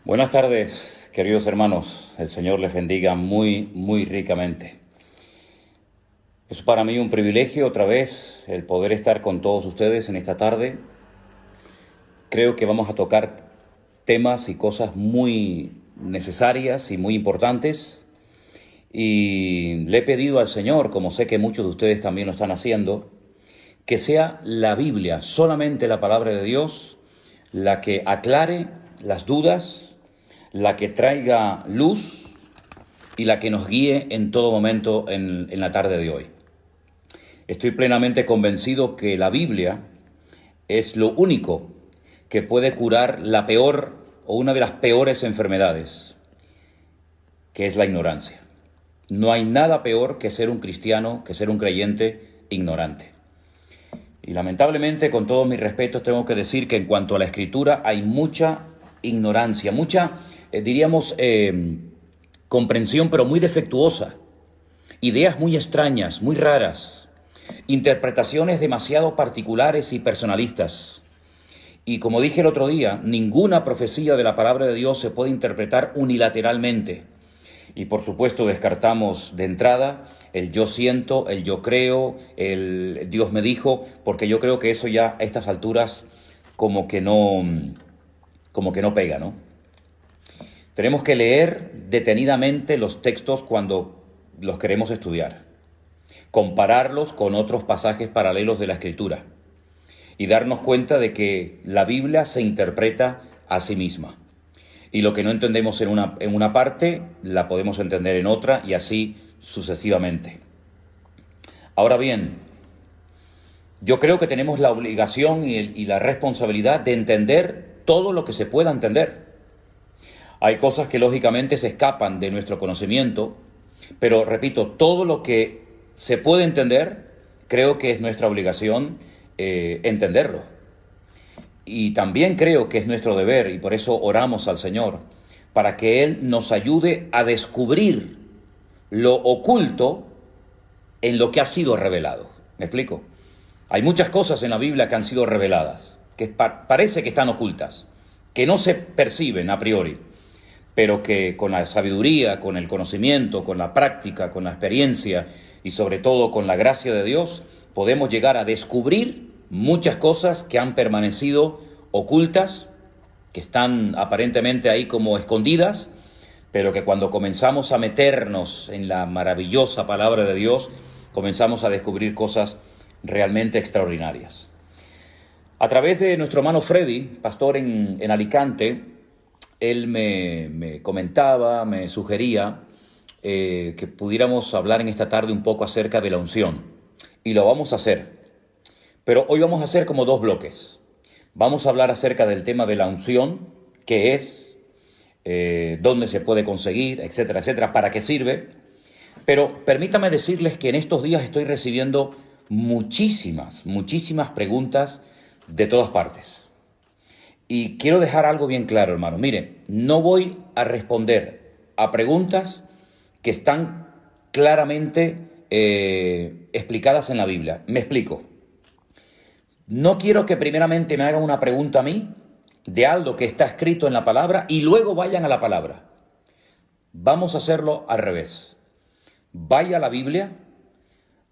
Buenas tardes, queridos hermanos. El Señor les bendiga muy, muy ricamente. Es para mí un privilegio otra vez el poder estar con todos ustedes en esta tarde. Creo que vamos a tocar temas y cosas muy necesarias y muy importantes. Y le he pedido al Señor, como sé que muchos de ustedes también lo están haciendo, que sea la Biblia, solamente la palabra de Dios, la que aclare las dudas, la que traiga luz y la que nos guíe en todo momento en la tarde de hoy. Estoy plenamente convencido que la Biblia es lo único que puede curar la peor o una de las peores enfermedades, que es la ignorancia. No hay nada peor que ser un cristiano, que ser un creyente ignorante. Y lamentablemente, con todos mis respetos, tengo que decir que en cuanto a la Escritura hay mucha ignorancia, mucha, comprensión, pero muy defectuosa, ideas muy extrañas, muy raras, interpretaciones demasiado particulares y personalistas. Y como dije el otro día, ninguna profecía de la palabra de Dios se puede interpretar unilateralmente. Y por supuesto descartamos de entrada el yo siento, el yo creo, el Dios me dijo, porque yo creo que eso ya a estas alturas como que no pega, ¿no? Tenemos que leer detenidamente los textos cuando los queremos estudiar, compararlos con otros pasajes paralelos de la Escritura y darnos cuenta de que la Biblia se interpreta a sí misma. Y lo que no entendemos en una parte, la podemos entender en otra y así sucesivamente. Ahora bien, yo creo que tenemos la obligación y la responsabilidad de entender todo lo que se pueda entender. Hay cosas que lógicamente se escapan de nuestro conocimiento, pero repito, todo lo que se puede entender, creo que es nuestra obligación entenderlo. Y también creo que es nuestro deber, y por eso oramos al Señor, para que Él nos ayude a descubrir lo oculto en lo que ha sido revelado. ¿Me explico? Hay muchas cosas en la Biblia que han sido reveladas, que parece que están ocultas, que no se perciben a priori, pero que con la sabiduría, con el conocimiento, con la práctica, con la experiencia y sobre todo con la gracia de Dios, podemos llegar a descubrir muchas cosas que han permanecido ocultas, que están aparentemente ahí como escondidas, pero que cuando comenzamos a meternos en la maravillosa palabra de Dios, comenzamos a descubrir cosas realmente extraordinarias. A través de nuestro hermano Freddy, pastor en Alicante, él me comentaba, me sugería que pudiéramos hablar en esta tarde un poco acerca de la unción. Y lo vamos a hacer. Pero hoy vamos a hacer como dos bloques. Vamos a hablar acerca del tema de la unción, qué es, dónde se puede conseguir, etcétera, etcétera, para qué sirve. Pero permítame decirles que en estos días estoy recibiendo muchísimas preguntas de todas partes. Y quiero dejar algo bien claro, hermano. Mire, no voy a responder a preguntas que están claramente explicadas en la Biblia. Me explico. No quiero que primeramente me hagan una pregunta a mí de algo que está escrito en la palabra y luego vayan a la palabra. Vamos a hacerlo al revés. Vaya a la Biblia,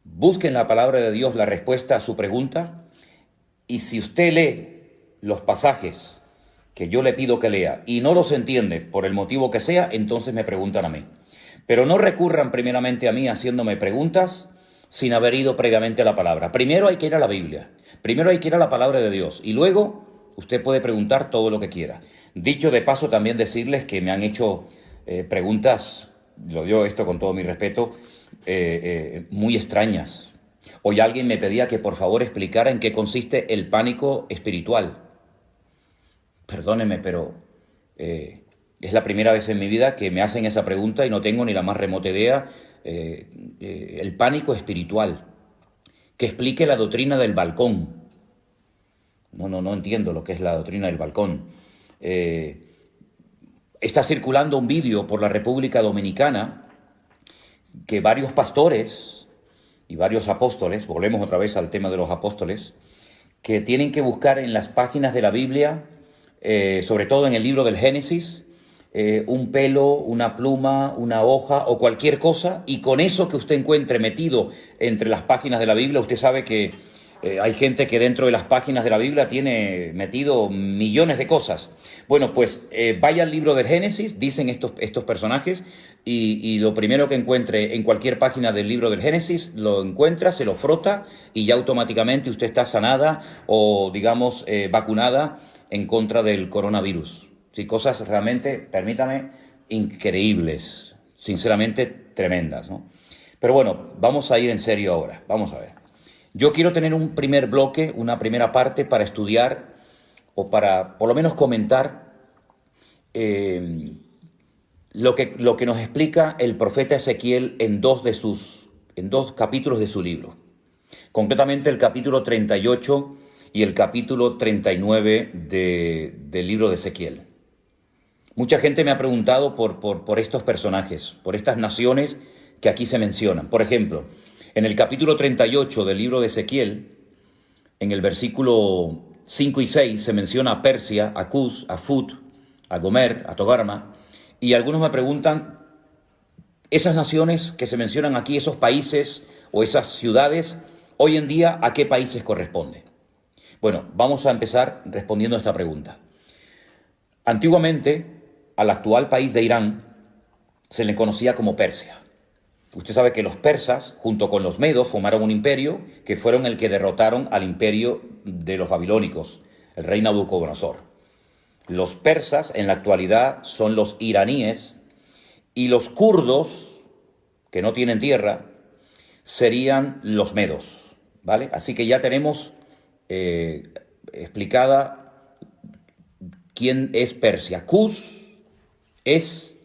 busque en la palabra de Dios la respuesta a su pregunta y si usted lee los pasajes que yo le pido que lea y no los entiende por el motivo que sea, entonces me preguntan a mí. Pero no recurran primeramente a mí haciéndome preguntas sin haber ido previamente a la palabra. Primero hay que ir a la Biblia, primero hay que ir a la palabra de Dios y luego usted puede preguntar todo lo que quiera. Dicho de paso, también decirles que me han hecho preguntas, lo digo esto con todo mi respeto, muy extrañas. Hoy alguien me pedía que por favor explicara en qué consiste el pánico espiritual. Perdóneme, pero es la primera vez en mi vida que me hacen esa pregunta y no tengo ni la más remota idea. El pánico espiritual, que explique la doctrina del balcón. No entiendo lo que es la doctrina del balcón. Está circulando un vídeo por la República Dominicana que varios pastores y varios apóstoles, volvemos otra vez al tema de los apóstoles, que tienen que buscar en las páginas de la Biblia, sobre todo en el libro del Génesis, un pelo, una pluma, una hoja o cualquier cosa, y con eso que usted encuentre metido entre las páginas de la Biblia, usted sabe que hay gente que dentro de las páginas de la Biblia tiene metido millones de cosas. Bueno, pues vaya al libro del Génesis, dicen estos personajes, y lo primero que encuentre en cualquier página del libro del Génesis, lo encuentra, se lo frota y ya automáticamente usted está sanada o, digamos, vacunada en contra del coronavirus. Sí, cosas realmente, permítame, increíbles, sinceramente tremendas, ¿no? Pero bueno, vamos a ir en serio ahora, vamos a ver. Yo quiero tener un primer bloque, una primera parte para estudiar o para por lo menos comentar lo que nos explica el profeta Ezequiel en dos capítulos de su libro. Concretamente el capítulo 38 y el capítulo 39 del libro de Ezequiel. Mucha gente me ha preguntado por estos personajes, por estas naciones que aquí se mencionan. Por ejemplo, en el capítulo 38 del libro de Ezequiel, en el versículo 5 y 6, se menciona a Persia, a Cus, a Fut, a Gomer, a Togarma, y algunos me preguntan, esas naciones que se mencionan aquí, esos países o esas ciudades, hoy en día, ¿a qué países corresponden? Bueno, vamos a empezar respondiendo a esta pregunta. Antiguamente, al actual país de Irán se le conocía como Persia. Usted sabe que los persas, junto con los medos, formaron un imperio que fueron el que derrotaron al imperio de los babilónicos, el rey Nabucodonosor. Los persas en la actualidad son los iraníes y los kurdos, que no tienen tierra, serían los medos, ¿vale? Así que ya tenemos explicada quién es Persia. Cus es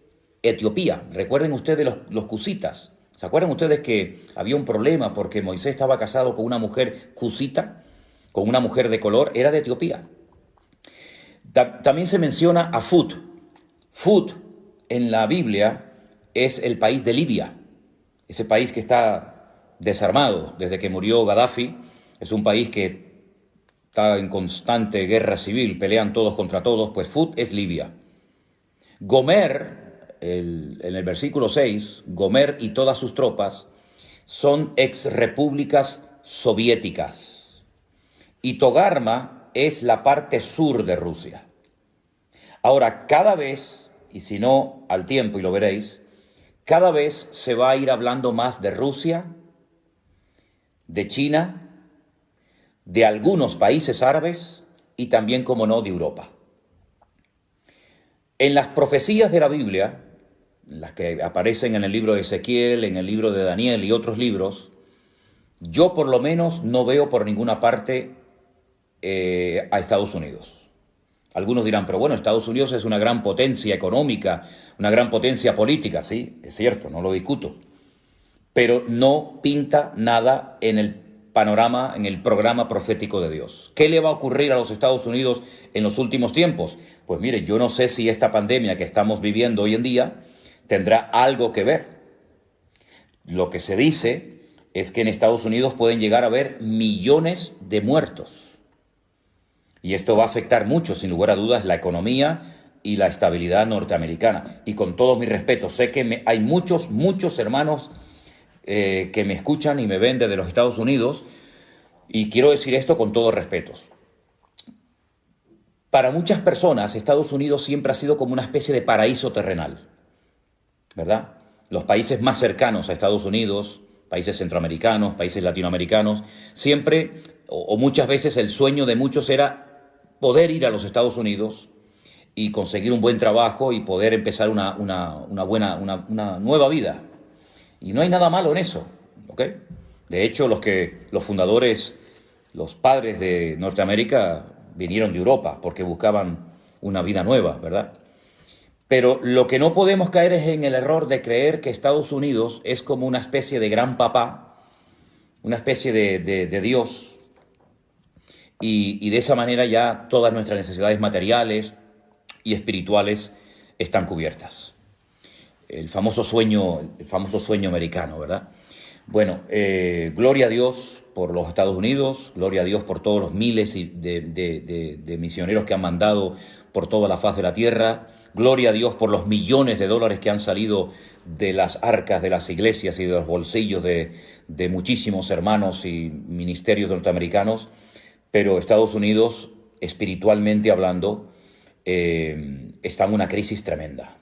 Etiopía. Recuerden ustedes los cusitas. ¿Se acuerdan ustedes que había un problema porque Moisés estaba casado con una mujer cusita, con una mujer de color? Era de Etiopía. También se menciona a Fut. Fut en la Biblia es el país de Libia, ese país que está desarmado desde que murió Gaddafi. Es un país que está en constante guerra civil, pelean todos contra todos, pues Fut es Libia. Gomer, en el versículo 6, Gomer y todas sus tropas son exrepúblicas soviéticas. Y Togarma es la parte sur de Rusia. Ahora, cada vez, y si no al tiempo y lo veréis, cada vez se va a ir hablando más de Rusia, de China, de algunos países árabes y también, como no, de Europa. En las profecías de la Biblia, las que aparecen en el libro de Ezequiel, en el libro de Daniel y otros libros, yo por lo menos no veo por ninguna parte a Estados Unidos. Algunos dirán, pero bueno, Estados Unidos es una gran potencia económica, una gran potencia política, sí, es cierto, no lo discuto, pero no pinta nada en el panorama, en el programa profético de Dios. ¿Qué le va a ocurrir a los Estados Unidos en los últimos tiempos? Pues mire, yo no sé si esta pandemia que estamos viviendo hoy en día tendrá algo que ver. Lo que se dice es que en Estados Unidos pueden llegar a haber millones de muertos. Y esto va a afectar mucho, sin lugar a dudas, la economía y la estabilidad norteamericana. Y con todo mi respeto, sé que hay muchos hermanos que me escuchan y me ven desde los Estados Unidos, y quiero decir esto con todo respeto. Para muchas personas, Estados Unidos siempre ha sido como una especie de paraíso terrenal, ¿verdad? Los países más cercanos a Estados Unidos, países centroamericanos, países latinoamericanos, siempre o muchas veces el sueño de muchos era poder ir a los Estados Unidos y conseguir un buen trabajo y poder empezar una nueva vida. Y no hay nada malo en eso, ¿ok? De hecho, los fundadores, los padres de Norteamérica vinieron de Europa porque buscaban una vida nueva, ¿verdad? Pero lo que no podemos caer es en el error de creer que Estados Unidos es como una especie de gran papá, una especie de Dios, y de esa manera ya todas nuestras necesidades materiales y espirituales están cubiertas. El famoso sueño americano, ¿verdad? Bueno, gloria a Dios por los Estados Unidos, gloria a Dios por todos los miles de misioneros que han mandado por toda la faz de la tierra. Gloria a Dios por los millones de dólares que han salido de las arcas de las iglesias y de los bolsillos de muchísimos hermanos y ministerios norteamericanos. Pero Estados Unidos, espiritualmente hablando, está en una crisis tremenda.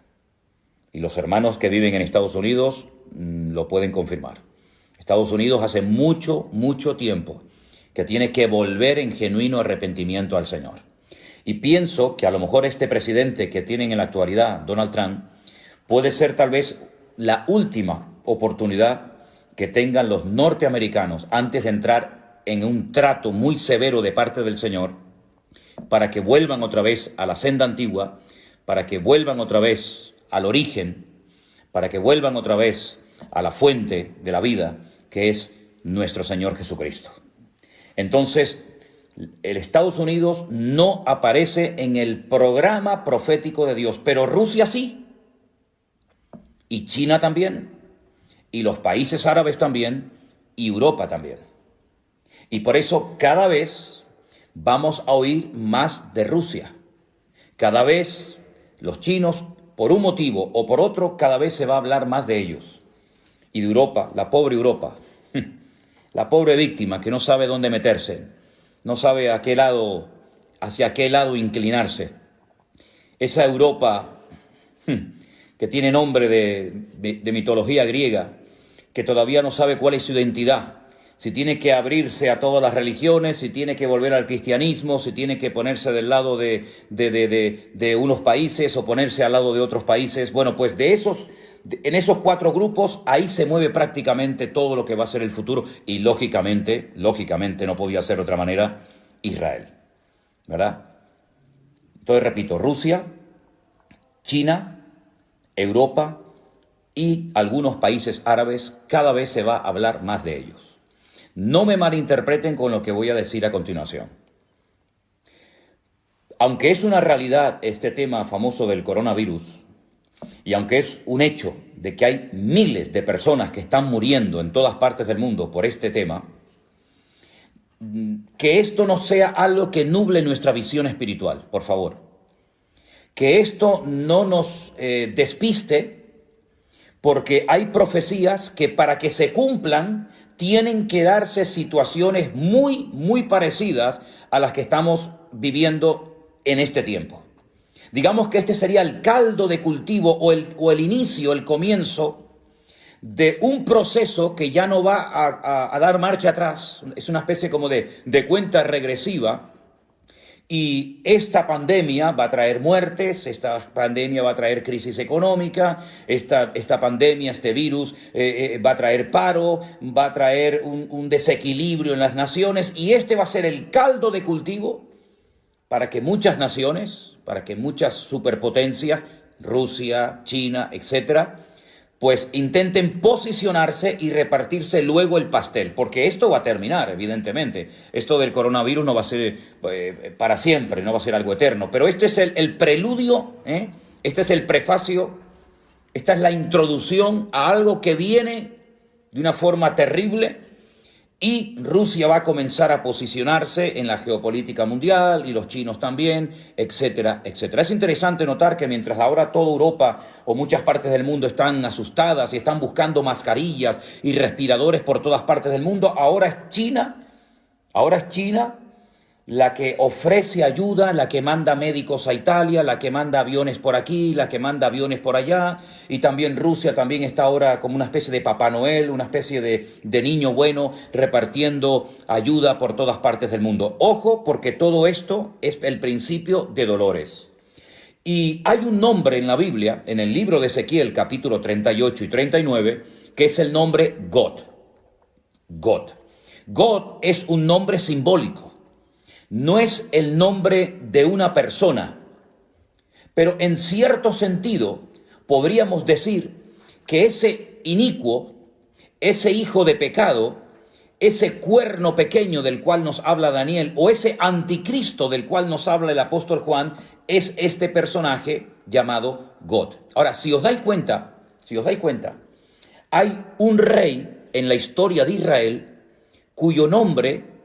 Y los hermanos que viven en Estados Unidos lo pueden confirmar. Estados Unidos hace mucho, mucho tiempo que tiene que volver en genuino arrepentimiento al Señor. Y pienso que a lo mejor este presidente que tienen en la actualidad, Donald Trump, puede ser tal vez la última oportunidad que tengan los norteamericanos antes de entrar en un trato muy severo de parte del Señor, para que vuelvan otra vez a la senda antigua, para que vuelvan otra vez al origen, para que vuelvan otra vez a la fuente de la vida, que es nuestro Señor Jesucristo. Entonces, el Estados Unidos no aparece en el programa profético de Dios, pero Rusia sí, y China también, y los países árabes también, y Europa también. Y por eso cada vez vamos a oír más de Rusia. Cada vez los chinos, por un motivo o por otro, cada vez se va a hablar más de ellos. Y de Europa, la pobre Europa, la pobre víctima que no sabe dónde meterse, no sabe hacia qué lado inclinarse. Esa Europa que tiene nombre de mitología griega, que todavía no sabe cuál es su identidad, si tiene que abrirse a todas las religiones, si tiene que volver al cristianismo, si tiene que ponerse del lado de unos países o ponerse al lado de otros países. Bueno, pues en esos cuatro grupos, ahí se mueve prácticamente todo lo que va a ser el futuro. Y lógicamente, no podía ser de otra manera, Israel, ¿verdad? Entonces, repito, Rusia, China, Europa y algunos países árabes, cada vez se va a hablar más de ellos. No me malinterpreten con lo que voy a decir a continuación. Aunque es una realidad este tema famoso del coronavirus, y aunque es un hecho de que hay miles de personas que están muriendo en todas partes del mundo por este tema, que esto no sea algo que nuble nuestra visión espiritual, por favor. Que esto no nos despiste, porque hay profecías que para que se cumplan tienen que darse situaciones muy, muy parecidas a las que estamos viviendo en este tiempo. Digamos que este sería el caldo de cultivo o el inicio, el comienzo de un proceso que ya no va a dar marcha atrás. Es una especie como de cuenta regresiva. Y esta pandemia va a traer muertes, esta pandemia va a traer crisis económica, esta pandemia, este virus va a traer paro, va a traer un desequilibrio en las naciones, y este va a ser el caldo de cultivo para que muchas naciones, para que muchas superpotencias, Rusia, China, etcétera, pues intenten posicionarse y repartirse luego el pastel, porque esto va a terminar, evidentemente. Esto del coronavirus no va a ser para siempre, no va a ser algo eterno, pero este es el preludio, este es el prefacio, esta es la introducción a algo que viene de una forma terrible, y Rusia va a comenzar a posicionarse en la geopolítica mundial, y los chinos también, etcétera, etcétera. Es interesante notar que mientras ahora toda Europa o muchas partes del mundo están asustadas y están buscando mascarillas y respiradores por todas partes del mundo, ahora es China la que ofrece ayuda, la que manda médicos a Italia, la que manda aviones por aquí, la que manda aviones por allá, y también Rusia también está ahora como una especie de Papá Noel, una especie de niño bueno repartiendo ayuda por todas partes del mundo. Ojo, porque todo esto es el principio de dolores. Y hay un nombre en la Biblia, en el libro de Ezequiel, capítulo 38 y 39, que es el nombre God. God. God es un nombre simbólico. No es el nombre de una persona, pero en cierto sentido podríamos decir que ese inicuo, ese hijo de pecado, ese cuerno pequeño del cual nos habla Daniel, o ese anticristo del cual nos habla el apóstol Juan, es este personaje llamado God. Ahora, si os dais cuenta, hay un rey en la historia de Israel cuyo nombre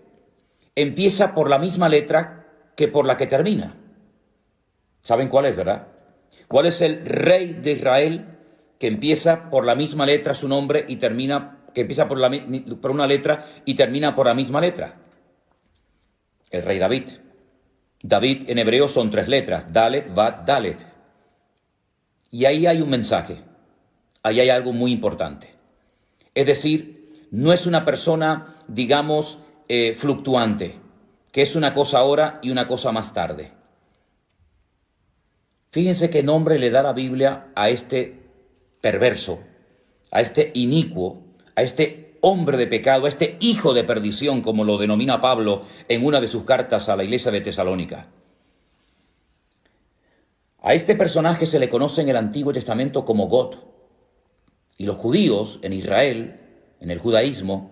empieza por la misma letra que por la que termina. ¿Saben cuál es, verdad? ¿Cuál es el rey de Israel que empieza por la misma letra su nombre y termina, que empieza por una letra y termina por la misma letra? El rey David. David en hebreo son 3 letras, Dalet, Vat, Dalet. Y ahí hay un mensaje, ahí hay algo muy importante. Es decir, no es una persona, digamos, fluctuante, que es una cosa ahora y una cosa más tarde. Fíjense qué nombre le da la Biblia a este perverso, a este inicuo, a este hombre de pecado, a este hijo de perdición, como lo denomina Pablo en una de sus cartas a la iglesia de Tesalónica. A este personaje se le conoce en el Antiguo Testamento como God. Y los judíos en Israel, en el judaísmo,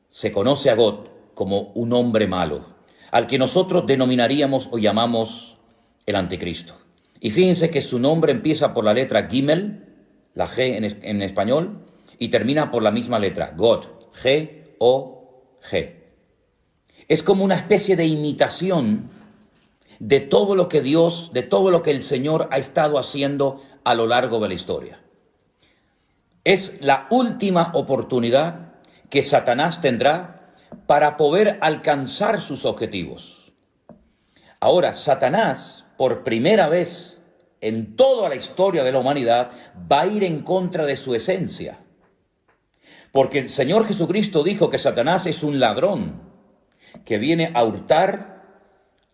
se conoce a God como un hombre malo, al que nosotros denominaríamos o llamamos el anticristo. Y fíjense que su nombre empieza por la letra Gimel, la G en español, y termina por la misma letra, God, G-O-G. Es como una especie de imitación de todo lo que Dios, de todo lo que el Señor ha estado haciendo a lo largo de la historia. Es la última oportunidad que Satanás tendrá para poder alcanzar sus objetivos. Ahora, Satanás, por primera vez en toda la historia de la humanidad, va a ir en contra de su esencia. Porque el Señor Jesucristo dijo que Satanás es un ladrón que viene a hurtar,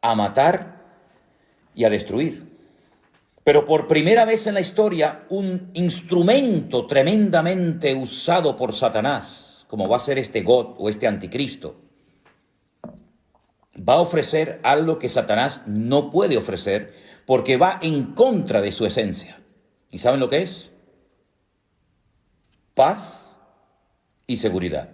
a matar y a destruir. Pero por primera vez en la historia, un instrumento tremendamente usado por Satanás, como va a ser este God o este anticristo, va a ofrecer algo que Satanás no puede ofrecer porque va en contra de su esencia. ¿Y saben lo que es? Paz y seguridad.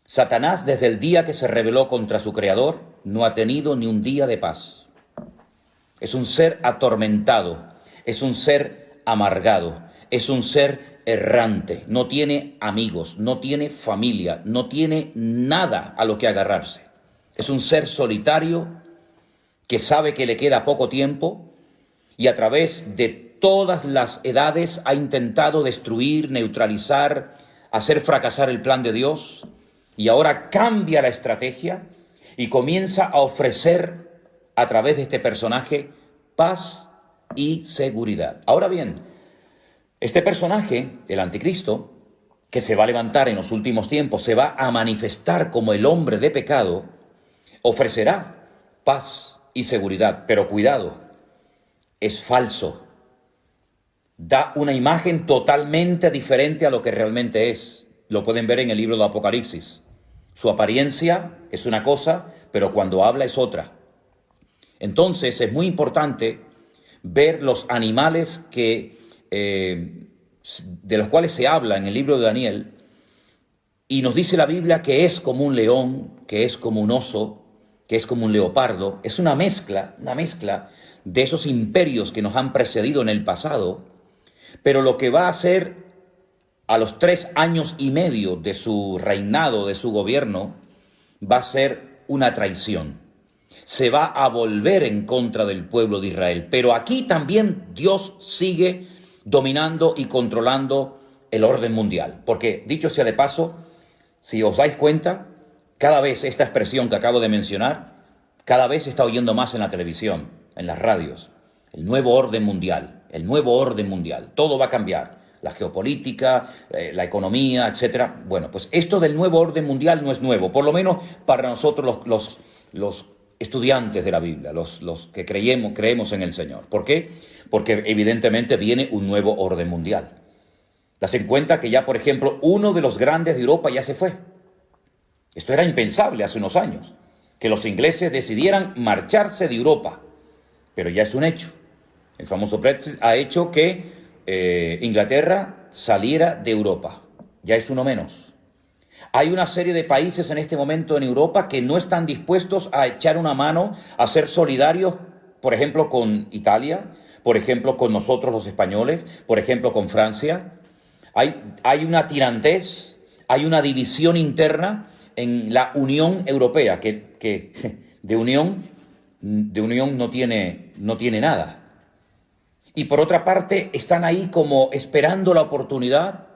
Satanás, desde el día que se rebeló contra su creador, no ha tenido ni un día de paz. Es un ser atormentado, es un ser amargado, es un ser errante, no tiene amigos, no tiene familia, no tiene nada a lo que agarrarse. Es un ser solitario que sabe que le queda poco tiempo y a través de todas las edades ha intentado destruir, neutralizar, hacer fracasar el plan de Dios, y ahora cambia la estrategia y comienza a ofrecer a través de este personaje paz y seguridad. Ahora bien, este personaje, el anticristo, que se va a levantar en los últimos tiempos, se va a manifestar como el hombre de pecado, ofrecerá paz y seguridad, pero cuidado, es falso. Da una imagen totalmente diferente a lo que realmente es. Lo pueden ver en el libro de Apocalipsis. Su apariencia es una cosa, pero cuando habla es otra. Entonces es muy importante ver los animales de los cuales se habla en el libro de Daniel, y nos dice la Biblia que es como un león, que es como un oso, que es como un leopardo. Es una mezcla de esos imperios que nos han precedido en el pasado, pero lo que va a hacer a los 3 años y medio de su reinado, de su gobierno, va a ser una traición. Se va a volver en contra del pueblo de Israel. Pero aquí también Dios sigue dominando y controlando el orden mundial. Porque, dicho sea de paso, si os dais cuenta, cada vez esta expresión que acabo de mencionar, cada vez se está oyendo más en la televisión, en las radios. El nuevo orden mundial, el nuevo orden mundial. Todo va a cambiar. La geopolítica, la economía, etcétera. Bueno, pues esto del nuevo orden mundial no es nuevo, por lo menos para nosotros los estudiantes de la Biblia, los que creemos en el Señor. ¿Por qué? Porque evidentemente viene un nuevo orden mundial. Das en cuenta que ya, por ejemplo, uno de los grandes de Europa ya se fue. Esto era impensable hace unos años, que los ingleses decidieran marcharse de Europa, pero ya es un hecho. El famoso Brexit ha hecho que Inglaterra saliera de Europa. Ya es uno menos. Hay una serie de países en este momento en Europa que no están dispuestos a echar una mano, a ser solidarios, por ejemplo, con Italia, por ejemplo, con nosotros los españoles, por ejemplo, con Francia. Hay una tirantez, hay una división interna en la Unión Europea, que de unión no tiene nada. Y por otra parte, están ahí como esperando la oportunidad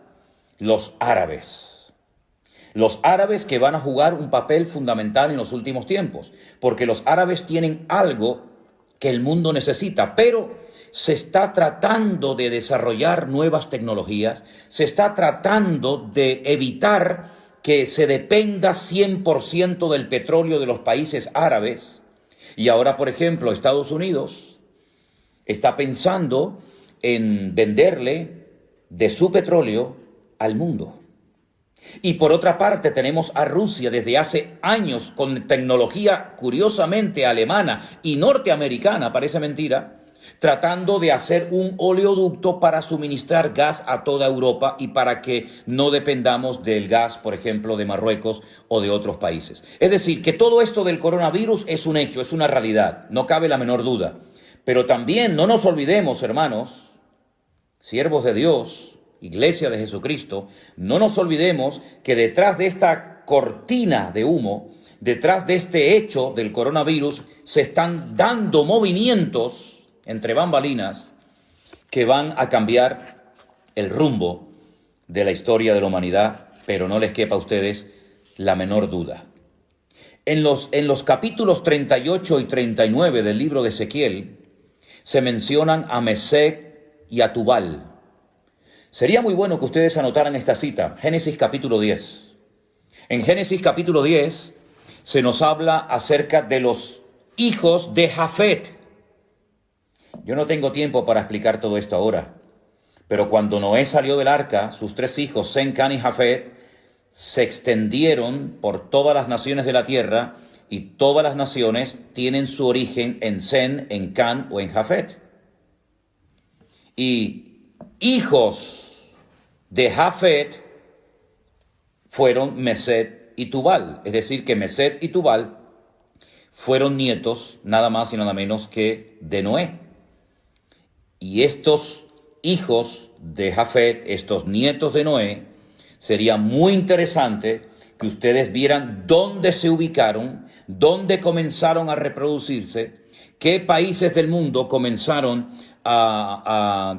los árabes. Los árabes que van a jugar un papel fundamental en los últimos tiempos, porque los árabes tienen algo que el mundo necesita, pero se está tratando de desarrollar nuevas tecnologías, se está tratando de evitar que se dependa 100% del petróleo de los países árabes. Y ahora, por ejemplo, Estados Unidos está pensando en venderle de su petróleo al mundo. Y por otra parte tenemos a Rusia desde hace años con tecnología curiosamente alemana y norteamericana, parece mentira, tratando de hacer un oleoducto para suministrar gas a toda Europa y para que no dependamos del gas, por ejemplo, de Marruecos o de otros países. Es decir, que todo esto del coronavirus es un hecho, es una realidad, no cabe la menor duda. Pero también no nos olvidemos, hermanos, siervos de Dios, Iglesia de Jesucristo, no nos olvidemos que detrás de esta cortina de humo, detrás de este hecho del coronavirus, se están dando movimientos entre bambalinas que van a cambiar el rumbo de la historia de la humanidad, pero no les quepa a ustedes la menor duda. En los capítulos 38 y 39 del libro de Ezequiel se mencionan a Mesec y a Tubal. Sería muy bueno que ustedes anotaran esta cita, Génesis capítulo 10. En Génesis capítulo 10 se nos habla acerca de los hijos de Jafet. Yo no tengo tiempo para explicar todo esto ahora, pero cuando Noé salió del arca, sus 3 hijos, Sem, Can y Jafet, se extendieron por todas las naciones de la tierra y todas las naciones tienen su origen en Sem, en Can o en Jafet. Y hijos de Jafet fueron Mesed y Tubal, es decir, que Mesed y Tubal fueron nietos nada más y nada menos que de Noé. Y estos hijos de Jafet, estos nietos de Noé, sería muy interesante que ustedes vieran dónde se ubicaron, dónde comenzaron a reproducirse, qué países del mundo comenzaron a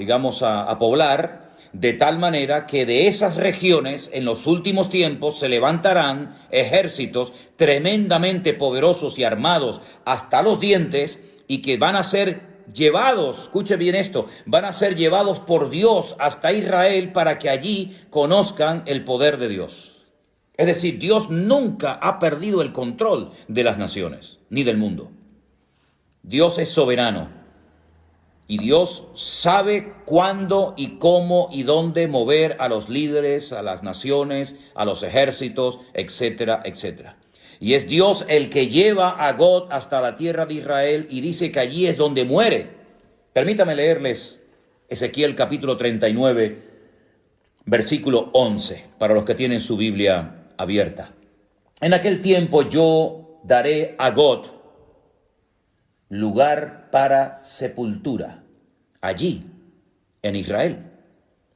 poblar, de tal manera que de esas regiones en los últimos tiempos se levantarán ejércitos tremendamente poderosos y armados hasta los dientes y que van a ser llevados, escuche bien esto, van a ser llevados por Dios hasta Israel para que allí conozcan el poder de Dios. Es decir, Dios nunca ha perdido el control de las naciones ni del mundo. Dios es soberano. Y Dios sabe cuándo y cómo y dónde mover a los líderes, a las naciones, a los ejércitos, etcétera, etcétera. Y es Dios el que lleva a Gog hasta la tierra de Israel y dice que allí es donde muere. Permítame leerles Ezequiel capítulo 39, versículo 11, para los que tienen su Biblia abierta. En aquel tiempo yo daré a Gog lugar para sepultura. Allí, en Israel,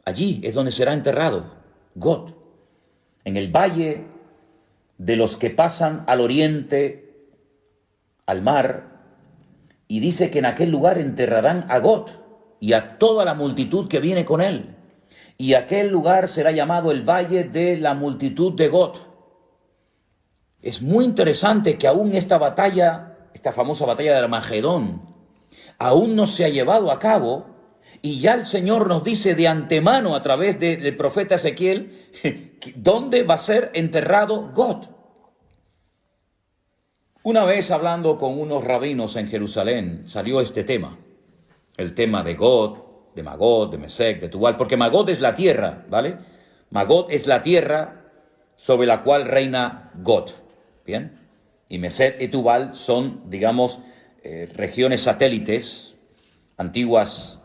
allí es donde será enterrado Gog, en el valle de los que pasan al oriente, al mar, y dice que en aquel lugar enterrarán a Gog y a toda la multitud que viene con él, y aquel lugar será llamado el valle de la multitud de Gog. Es muy interesante que aún esta batalla, esta famosa batalla de Armagedón, aún no se ha llevado a cabo, y ya el Señor nos dice de antemano a través del profeta Ezequiel dónde va a ser enterrado Gog. Una vez hablando con unos rabinos en Jerusalén salió este tema, el tema de Gog, de Magog, de Mesec, de Tubal, porque Magog es la tierra, ¿vale? Magog es la tierra sobre la cual reina Gog, ¿bien? Y Mesec y Tubal son, digamos, regiones satélites, antiguas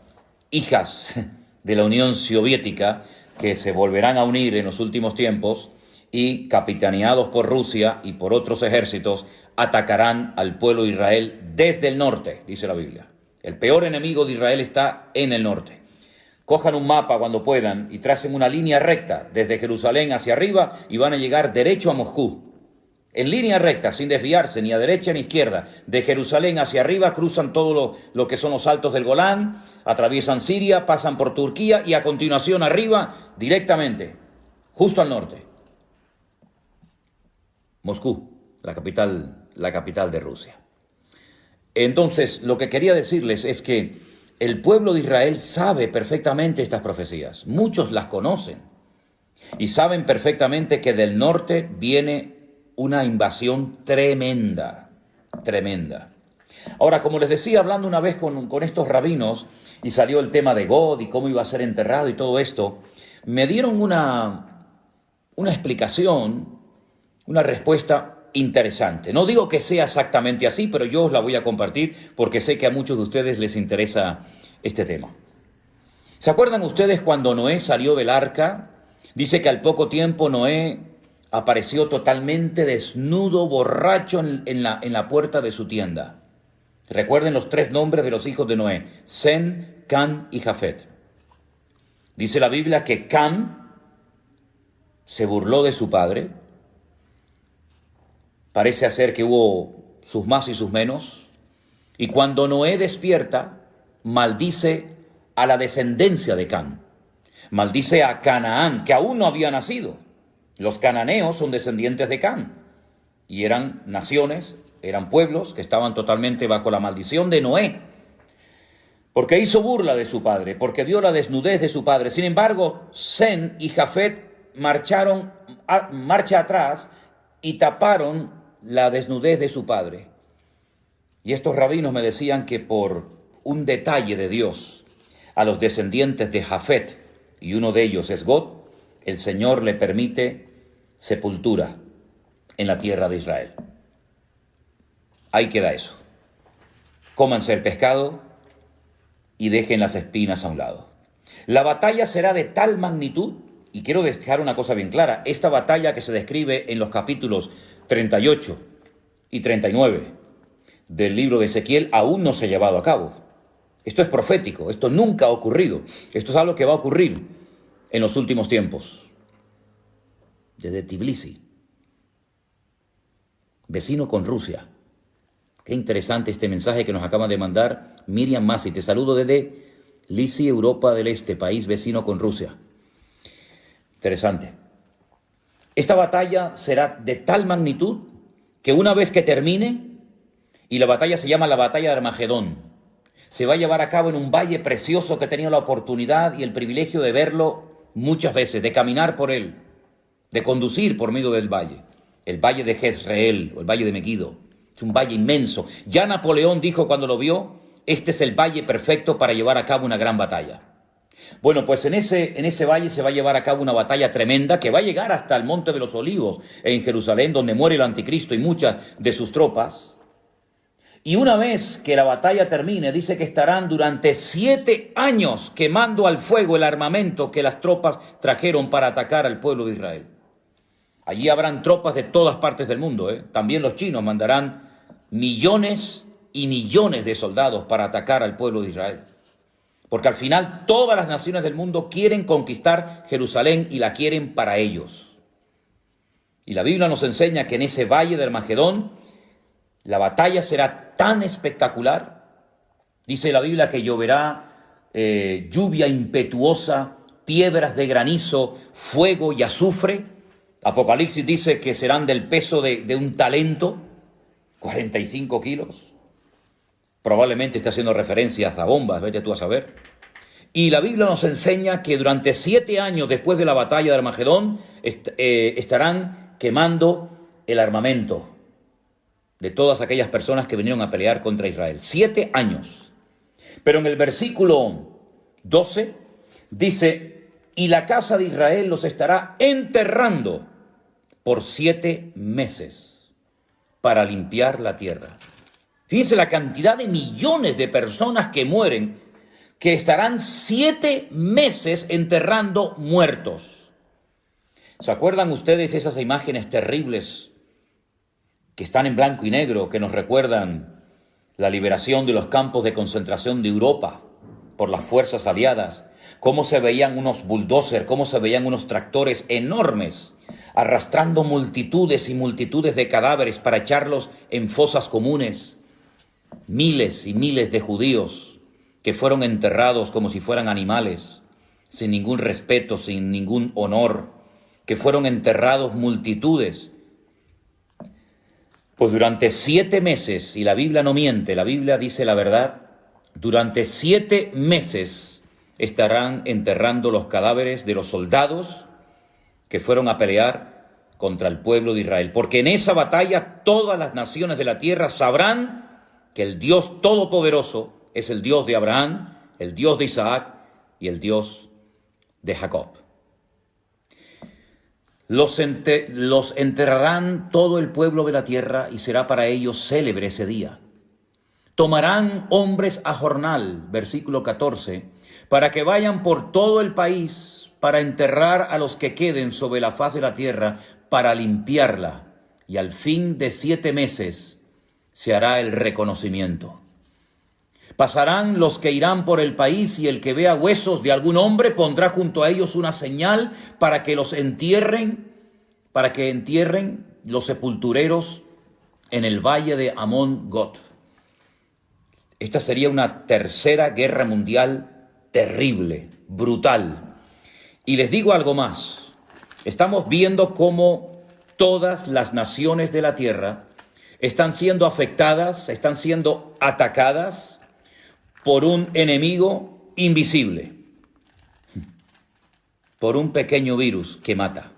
hijas de la Unión Soviética, que se volverán a unir en los últimos tiempos y, capitaneados por Rusia y por otros ejércitos, atacarán al pueblo de Israel desde el norte, dice la Biblia. El peor enemigo de Israel está en el norte. Cojan un mapa cuando puedan y tracen una línea recta desde Jerusalén hacia arriba y van a llegar derecho a Moscú. en línea recta, sin desviarse ni a derecha ni a izquierda, de Jerusalén hacia arriba, cruzan todo lo que son los altos del Golán, atraviesan Siria, pasan por Turquía y a continuación arriba, directamente, justo al norte. Moscú, la capital de Rusia. Entonces, lo que quería decirles es que el pueblo de Israel sabe perfectamente estas profecías. Muchos las conocen y saben perfectamente que del norte viene una invasión tremenda, tremenda. Ahora, como les decía, hablando una vez con estos rabinos, y salió el tema de God y cómo iba a ser enterrado y todo esto, me dieron una explicación, una respuesta interesante. No digo que sea exactamente así, pero yo os la voy a compartir porque sé que a muchos de ustedes les interesa este tema. ¿Se acuerdan ustedes cuando Noé salió del arca? Dice que al poco tiempo Noé apareció totalmente desnudo, borracho en la puerta de su tienda. Recuerden los 3 nombres de los hijos de Noé: Sem, Can y Jafet. Dice la Biblia que Can se burló de su padre. Parece ser que hubo sus más y sus menos. Y cuando Noé despierta, maldice a la descendencia de Can. Maldice a Canaán, que aún no había nacido. Los cananeos son descendientes de Can y eran naciones, eran pueblos que estaban totalmente bajo la maldición de Noé, porque hizo burla de su padre, porque vio la desnudez de su padre. Sin embargo, Sem y Jafet marcharon marcha atrás y taparon la desnudez de su padre. Y estos rabinos me decían que por un detalle de Dios a los descendientes de Jafet, y uno de ellos es God, el Señor le permite sepultura en la tierra de Israel. Ahí queda eso. Cómanse el pescado y dejen las espinas a un lado. La batalla será de tal magnitud, y quiero dejar una cosa bien clara, esta batalla que se describe en los capítulos 38 y 39 del libro de Ezequiel aún no se ha llevado a cabo. Esto es profético, esto nunca ha ocurrido. Esto es algo que va a ocurrir en los últimos tiempos. Desde Tbilisi, vecino con Rusia. Qué interesante este mensaje que nos acaba de mandar Miriam Masi. Te saludo desde Tbilisi, Europa del Este, país vecino con Rusia. Interesante. Esta batalla será de tal magnitud que una vez que termine, y la batalla se llama la batalla de Armagedón, se va a llevar a cabo en un valle precioso que he tenido la oportunidad y el privilegio de verlo muchas veces, de caminar por él, de conducir por medio del valle. El valle de Jezreel o el valle de Megiddo. Es un valle inmenso. Ya Napoleón dijo cuando lo vio, este es el valle perfecto para llevar a cabo una gran batalla. Bueno, pues en ese valle se va a llevar a cabo una batalla tremenda que va a llegar hasta el Monte de los Olivos en Jerusalén, donde muere el anticristo y muchas de sus tropas. Y una vez que la batalla termine, dice que estarán durante 7 años quemando al fuego el armamento que las tropas trajeron para atacar al pueblo de Israel. Allí habrán tropas de todas partes del mundo, También los chinos mandarán millones y millones de soldados para atacar al pueblo de Israel. Porque al final todas las naciones del mundo quieren conquistar Jerusalén y la quieren para ellos. Y la Biblia nos enseña que en ese valle de Armagedón la batalla será tan espectacular. Dice la Biblia que lloverá lluvia impetuosa, piedras de granizo, fuego y azufre. Apocalipsis dice que serán del peso de un talento, 45 kilos. Probablemente está haciendo referencias a bombas, vete tú a saber. Y la Biblia nos enseña que durante 7 años después de la batalla de Armagedón estarán quemando el armamento de todas aquellas personas que vinieron a pelear contra Israel. 7 años. Pero en el versículo 12 dice, y la casa de Israel los estará enterrando por 7 meses para limpiar la tierra. Fíjense la cantidad de millones de personas que mueren, que estarán 7 meses enterrando muertos. ¿Se acuerdan ustedes esas imágenes terribles que están en blanco y negro, que nos recuerdan la liberación de los campos de concentración de Europa por las fuerzas aliadas? Cómo se veían unos bulldozers, cómo se veían unos tractores enormes arrastrando multitudes y multitudes de cadáveres para echarlos en fosas comunes. Miles y miles de judíos que fueron enterrados como si fueran animales, sin ningún respeto, sin ningún honor, que fueron enterrados multitudes. Pues durante 7 meses, y la Biblia no miente, la Biblia dice la verdad, durante 7 meses estarán enterrando los cadáveres de los soldados que fueron a pelear contra el pueblo de Israel. Porque en esa batalla todas las naciones de la tierra sabrán que el Dios Todopoderoso es el Dios de Abraham, el Dios de Isaac y el Dios de Jacob. Los enterrarán todo el pueblo de la tierra y será para ellos célebre ese día. Tomarán hombres a jornal, versículo 14, para que vayan por todo el país para enterrar a los que queden sobre la faz de la tierra, para limpiarla, y al fin de 7 meses se hará el reconocimiento. Pasarán los que irán por el país, y el que vea huesos de algún hombre pondrá junto a ellos una señal para que los entierren, para que entierren los sepultureros en el valle de Amón-Gad. Esta sería una tercera guerra mundial terrible, brutal. Y les digo algo más. Estamos viendo cómo todas las naciones de la tierra están siendo afectadas, están siendo atacadas por un enemigo invisible, por un pequeño virus que mata.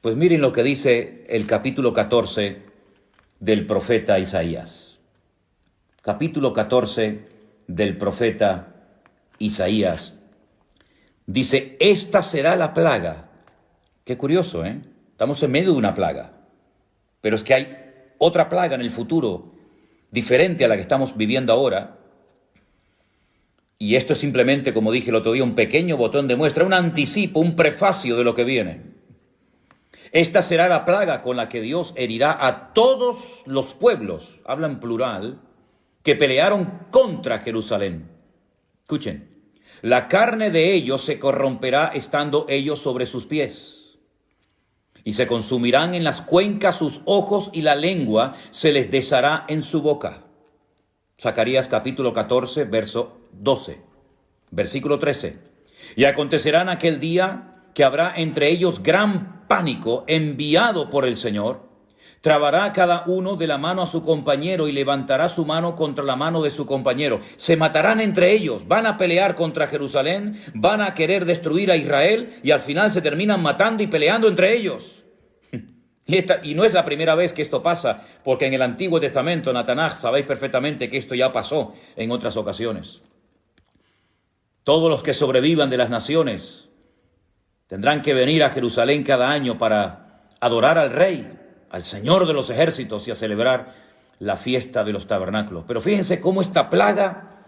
Pues miren lo que dice el capítulo 14 del profeta Isaías. Capítulo 14 del profeta Isaías. Dice, esta será la plaga. Qué curioso, ¿eh? Estamos en medio de una plaga. Pero es que hay otra plaga en el futuro, diferente a la que estamos viviendo ahora. Y esto es simplemente, como dije el otro día, un pequeño botón de muestra, un anticipo, un prefacio de lo que viene. Esta será la plaga con la que Dios herirá a todos los pueblos, habla en plural, que pelearon contra Jerusalén. Escuchen, la carne de ellos se corromperá estando ellos sobre sus pies, y se consumirán en las cuencas sus ojos, y la lengua se les deshará en su boca. Zacarías capítulo 14, verso 12, versículo 13. Y acontecerá en aquel día que habrá entre ellos gran pánico enviado por el Señor. Trabará cada uno de la mano a su compañero y levantará su mano contra la mano de su compañero. Se matarán entre ellos, van a pelear contra Jerusalén, van a querer destruir a Israel y al final se terminan matando y peleando entre ellos. Y no es la primera vez que esto pasa, porque en el Antiguo Testamento, en la Tanaj, sabéis perfectamente que esto ya pasó en otras ocasiones. Todos los que sobrevivan de las naciones tendrán que venir a Jerusalén cada año para adorar al Rey, al Señor de los ejércitos, y a celebrar la fiesta de los tabernáculos. Pero fíjense cómo esta plaga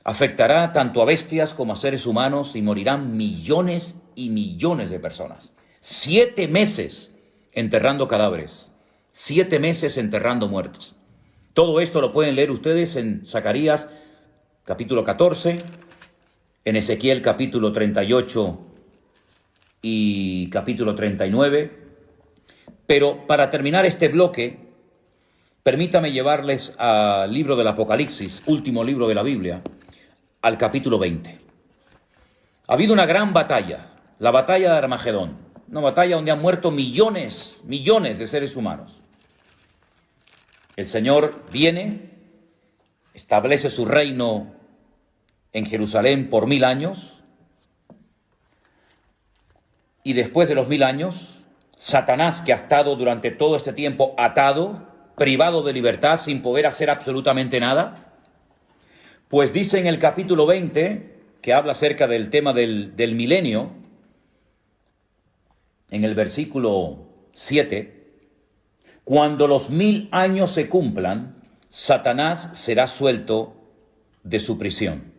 afectará tanto a bestias como a seres humanos, y morirán millones y millones de personas. 7 meses enterrando cadáveres, 7 meses enterrando muertos. Todo esto lo pueden leer ustedes en Zacarías capítulo 14, en Ezequiel capítulo 38 y capítulo 39. Pero para terminar este bloque, permítame llevarles al libro del Apocalipsis, último libro de la Biblia, al capítulo 20. Ha habido una gran batalla, la batalla de Armagedón, una batalla donde han muerto millones de seres humanos. El Señor viene, establece su reino en Jerusalén por 1000 años, y después de los 1000 años, Satanás, que ha estado durante todo este tiempo atado, privado de libertad, sin poder hacer absolutamente nada, pues dice en el capítulo 20, que habla acerca del tema del milenio, en el versículo 7, cuando los 1000 años se cumplan, Satanás será suelto de su prisión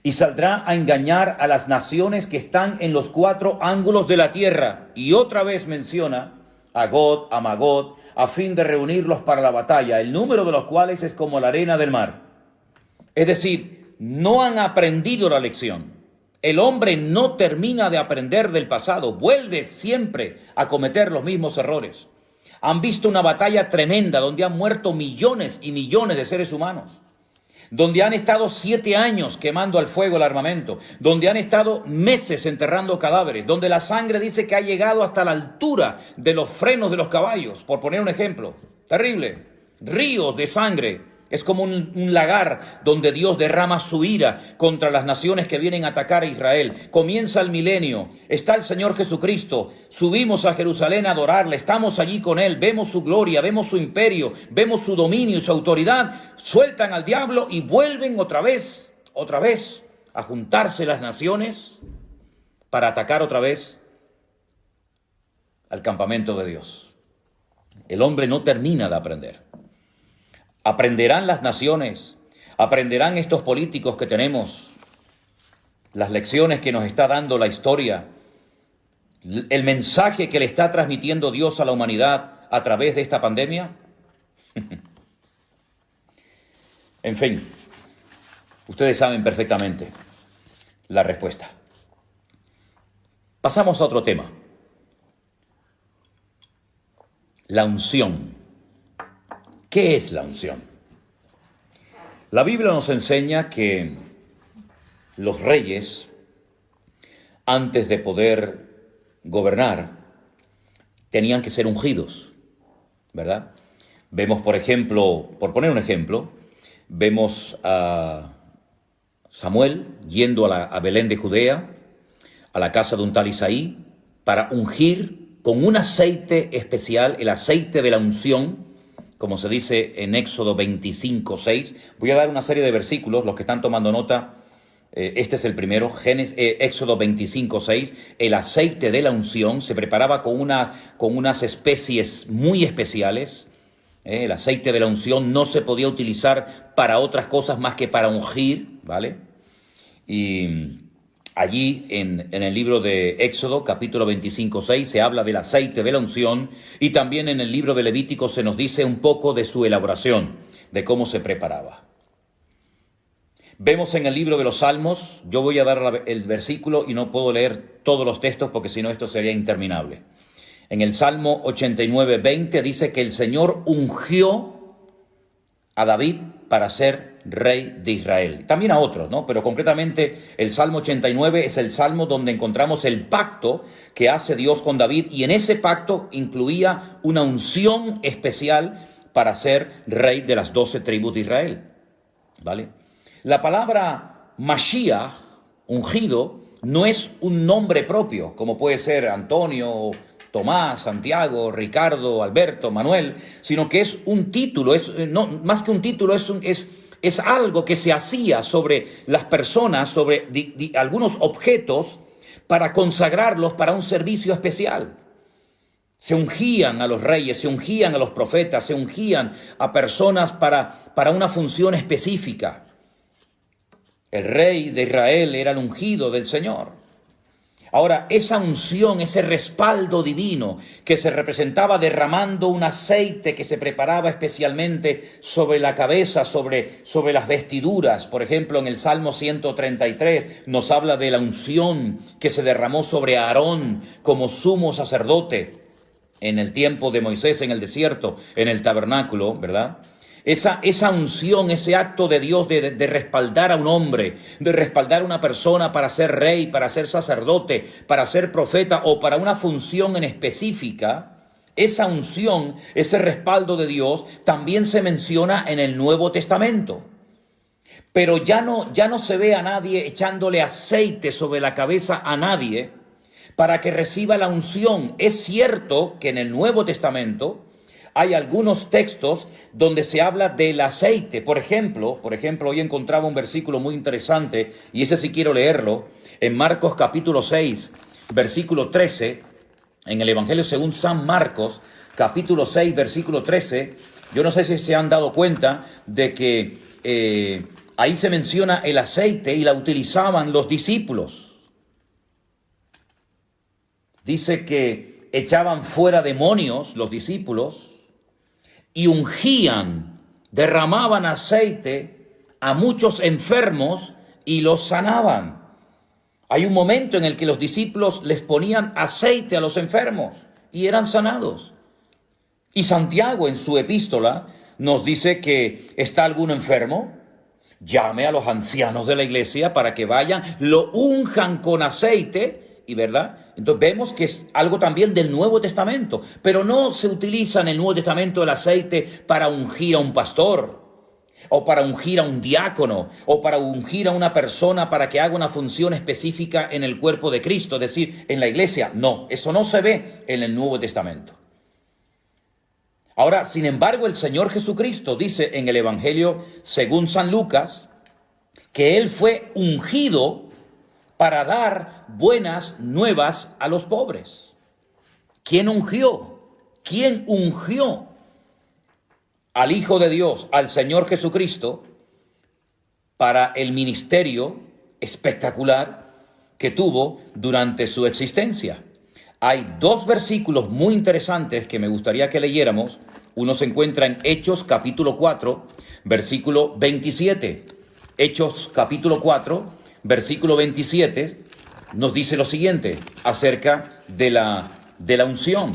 y saldrá a engañar a las naciones que están en los 4 ángulos de la tierra. Y otra vez menciona a Gog, a Magog, a fin de reunirlos para la batalla, el número de los cuales es como la arena del mar. Es decir, no han aprendido la lección. El hombre no termina de aprender del pasado, vuelve siempre a cometer los mismos errores. Han visto una batalla tremenda donde han muerto millones y millones de seres humanos, donde han estado 7 años quemando al fuego el armamento, donde han estado meses enterrando cadáveres, donde la sangre dice que ha llegado hasta la altura de los frenos de los caballos, por poner un ejemplo. Terrible. Ríos de sangre. Es como un lagar donde Dios derrama su ira contra las naciones que vienen a atacar a Israel. Comienza el milenio, está el Señor Jesucristo, subimos a Jerusalén a adorarle, estamos allí con Él, vemos su gloria, vemos su imperio, vemos su dominio y su autoridad, sueltan al diablo y vuelven otra vez a juntarse las naciones para atacar otra vez al campamento de Dios. El hombre no termina de aprender. Aprenderán las naciones, aprenderán estos políticos que tenemos, las lecciones que nos está dando la historia, el mensaje que le está transmitiendo Dios a la humanidad a través de esta pandemia. En fin, ustedes saben perfectamente la respuesta. Pasamos a otro tema. La unción. ¿Qué es la unción? La Biblia nos enseña que los reyes, antes de poder gobernar, tenían que ser ungidos, ¿verdad? Vemos, por ejemplo, por poner un ejemplo, vemos a Samuel yendo a Belén de Judea, a la casa de un tal Isaí, para ungir con un aceite especial, el aceite de la unción, como se dice en Éxodo 25:6. Voy a dar una serie de versículos, los que están tomando nota, este es el primero, Éxodo 25:6. El aceite de la unción se preparaba con unas especies muy especiales. El aceite de la unción no se podía utilizar para otras cosas más que para ungir, ¿vale? Y allí en el libro de Éxodo, capítulo 25:6, se habla del aceite de la unción, y también en el libro de Levítico se nos dice un poco de su elaboración, de cómo se preparaba. Vemos en el libro de los Salmos, yo voy a dar el versículo y no puedo leer todos los textos porque si no esto sería interminable. En el Salmo 89:20 dice que el Señor ungió a David para ser rey de Israel. También a otros, ¿no? Pero concretamente el Salmo 89 es el salmo donde encontramos el pacto que hace Dios con David, y en ese pacto incluía una unción especial para ser rey de las 12 tribus de Israel, ¿vale? La palabra Mashiach, ungido, no es un nombre propio, como puede ser Antonio, Tomás, Santiago, Ricardo, Alberto, Manuel, sino que es un título, más que un título, es algo que se hacía sobre las personas, sobre algunos objetos, para consagrarlos para un servicio especial. Se ungían a los reyes, se ungían a los profetas, se ungían a personas para una función específica. El rey de Israel era el ungido del Señor. Ahora, esa unción, ese respaldo divino que se representaba derramando un aceite que se preparaba especialmente sobre la cabeza, sobre las vestiduras. Por ejemplo, en el Salmo 133 nos habla de la unción que se derramó sobre Aarón como sumo sacerdote en el tiempo de Moisés en el desierto, en el tabernáculo, ¿verdad? Esa unción, ese acto de Dios de respaldar a un hombre, de respaldar a una persona para ser rey, para ser sacerdote, para ser profeta o para una función en específica, esa unción, ese respaldo de Dios también se menciona en el Nuevo Testamento. Pero ya no se ve a nadie echándole aceite sobre la cabeza a nadie para que reciba la unción. Es cierto que en el Nuevo Testamento hay algunos textos donde se habla del aceite. Por ejemplo, hoy encontraba un versículo muy interesante, y ese sí quiero leerlo, en Marcos capítulo 6, versículo 13, en el Evangelio según San Marcos, capítulo 6, versículo 13, yo no sé si se han dado cuenta de que ahí se menciona el aceite y la utilizaban los discípulos. Dice que echaban fuera demonios los discípulos, y ungían, derramaban aceite a muchos enfermos y los sanaban. Hay un momento en el que los discípulos les ponían aceite a los enfermos y eran sanados. Y Santiago en su epístola nos dice que está alguno enfermo, llame a los ancianos de la iglesia para que vayan, lo unjan con aceite, y verdad. Entonces vemos que es algo también del Nuevo Testamento, pero no se utiliza en el Nuevo Testamento el aceite para ungir a un pastor, o para ungir a un diácono, o para ungir a una persona para que haga una función específica en el cuerpo de Cristo, es decir, en la iglesia. No, eso no se ve en el Nuevo Testamento. Ahora, sin embargo, el Señor Jesucristo dice en el Evangelio según San Lucas que Él fue ungido para dar buenas nuevas a los pobres. ¿Quién ungió? ¿Quién ungió al Hijo de Dios, al Señor Jesucristo, para el ministerio espectacular que tuvo durante su existencia? Hay dos versículos muy interesantes que me gustaría que leyéramos. Uno se encuentra en Hechos capítulo 4, versículo 27. Hechos capítulo 4, versículo 27, nos dice lo siguiente acerca de la unción.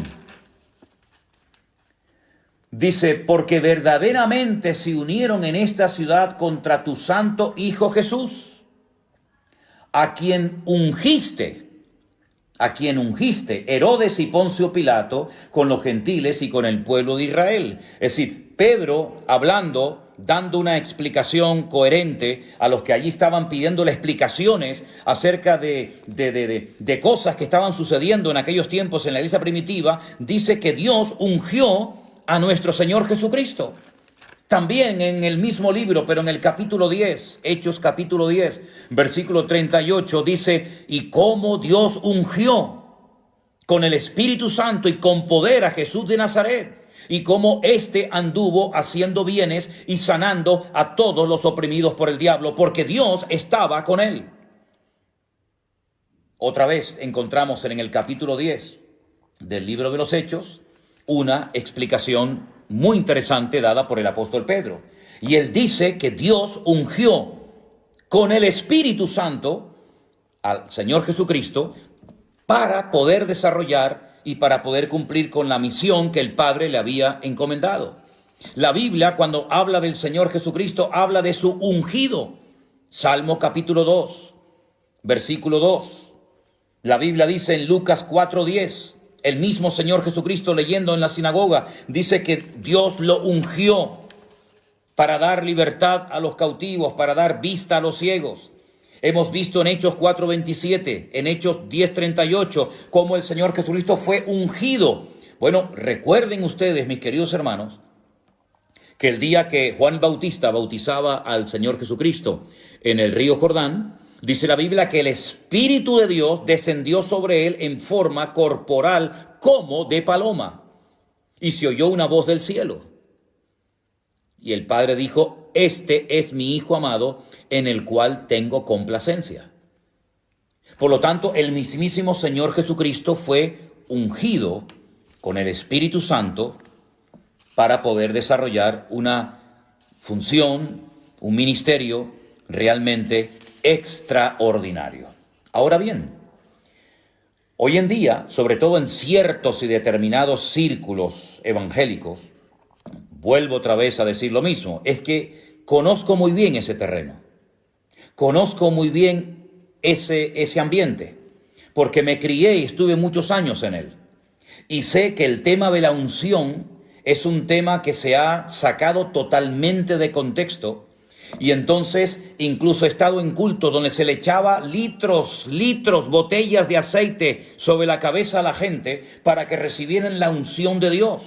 Dice, porque verdaderamente se unieron en esta ciudad contra tu santo Hijo Jesús, a quien ungiste, Herodes y Poncio Pilato, con los gentiles y con el pueblo de Israel. Es decir, Pedro hablando, dando una explicación coherente a los que allí estaban pidiéndole explicaciones acerca de cosas que estaban sucediendo en aquellos tiempos en la iglesia primitiva, dice que Dios ungió a nuestro Señor Jesucristo. También en el mismo libro, pero en el capítulo 10, Hechos capítulo 10, versículo 38, dice, y cómo Dios ungió con el Espíritu Santo y con poder a Jesús de Nazaret, y cómo éste anduvo haciendo bienes y sanando a todos los oprimidos por el diablo, porque Dios estaba con él. Otra vez encontramos en el capítulo 10 del libro de los Hechos una explicación muy interesante dada por el apóstol Pedro. Y él dice que Dios ungió con el Espíritu Santo al Señor Jesucristo para poder desarrollar y para poder cumplir con la misión que el Padre le había encomendado. La Biblia, cuando habla del Señor Jesucristo, habla de su ungido. Salmo capítulo 2, versículo 2. La Biblia dice en Lucas 4:10, el mismo Señor Jesucristo leyendo en la sinagoga, dice que Dios lo ungió para dar libertad a los cautivos, para dar vista a los ciegos. Hemos visto en Hechos 4:27, en Hechos 10:38, cómo el Señor Jesucristo fue ungido. Bueno, recuerden ustedes, mis queridos hermanos, que el día que Juan Bautista bautizaba al Señor Jesucristo en el río Jordán, dice la Biblia que el Espíritu de Dios descendió sobre él en forma corporal como de paloma. Y se oyó una voz del cielo. Y el Padre dijo, este es mi Hijo amado, en el cual tengo complacencia. Por lo tanto, el mismísimo Señor Jesucristo fue ungido con el Espíritu Santo para poder desarrollar una función, un ministerio realmente extraordinario. Ahora bien, hoy en día, sobre todo en ciertos y determinados círculos evangélicos, vuelvo otra vez a decir lo mismo, es que conozco muy bien ese terreno, conozco muy bien ese ambiente, porque me crié y estuve muchos años en él, y sé que el tema de la unción es un tema que se ha sacado totalmente de contexto. Y entonces incluso he estado en culto donde se le echaba litros, botellas de aceite sobre la cabeza a la gente para que recibieran la unción de Dios.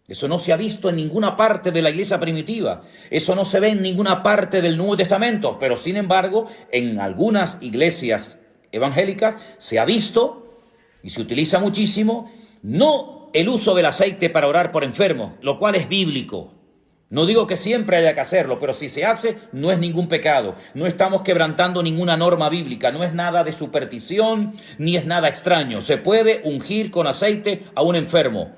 Eso no se ha visto en ninguna parte de la iglesia primitiva. Eso no se ve en ninguna parte del Nuevo Testamento. Pero sin embargo, en algunas iglesias evangélicas se ha visto y se utiliza muchísimo, no el uso del aceite para orar por enfermos, lo cual es bíblico. No digo que siempre haya que hacerlo, pero si se hace, no es ningún pecado. No estamos quebrantando ninguna norma bíblica. No es nada de superstición, ni es nada extraño. Se puede ungir con aceite a un enfermo.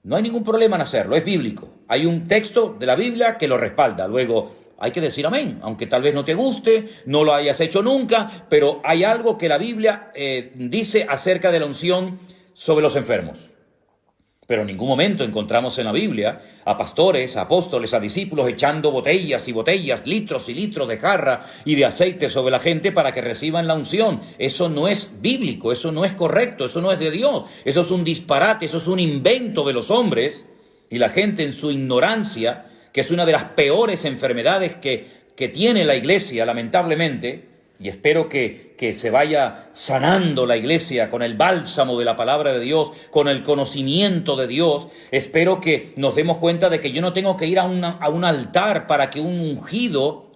No hay ningún problema en hacerlo, es bíblico. Hay un texto de la Biblia que lo respalda. Luego, hay que decir amén, aunque tal vez no te guste, no lo hayas hecho nunca, pero hay algo que la Biblia dice acerca de la unción sobre los enfermos. Pero en ningún momento encontramos en la Biblia a pastores, a apóstoles, a discípulos echando botellas y botellas, litros y litros de jarra y de aceite sobre la gente para que reciban la unción. Eso no es bíblico, eso no es correcto, eso no es de Dios. Eso es un disparate, eso es un invento de los hombres y la gente en su ignorancia, que es una de las peores enfermedades que tiene la iglesia, lamentablemente. Y espero que se vaya sanando la iglesia con el bálsamo de la palabra de Dios, con el conocimiento de Dios. Espero que nos demos cuenta de que yo no tengo que ir a un altar para que un ungido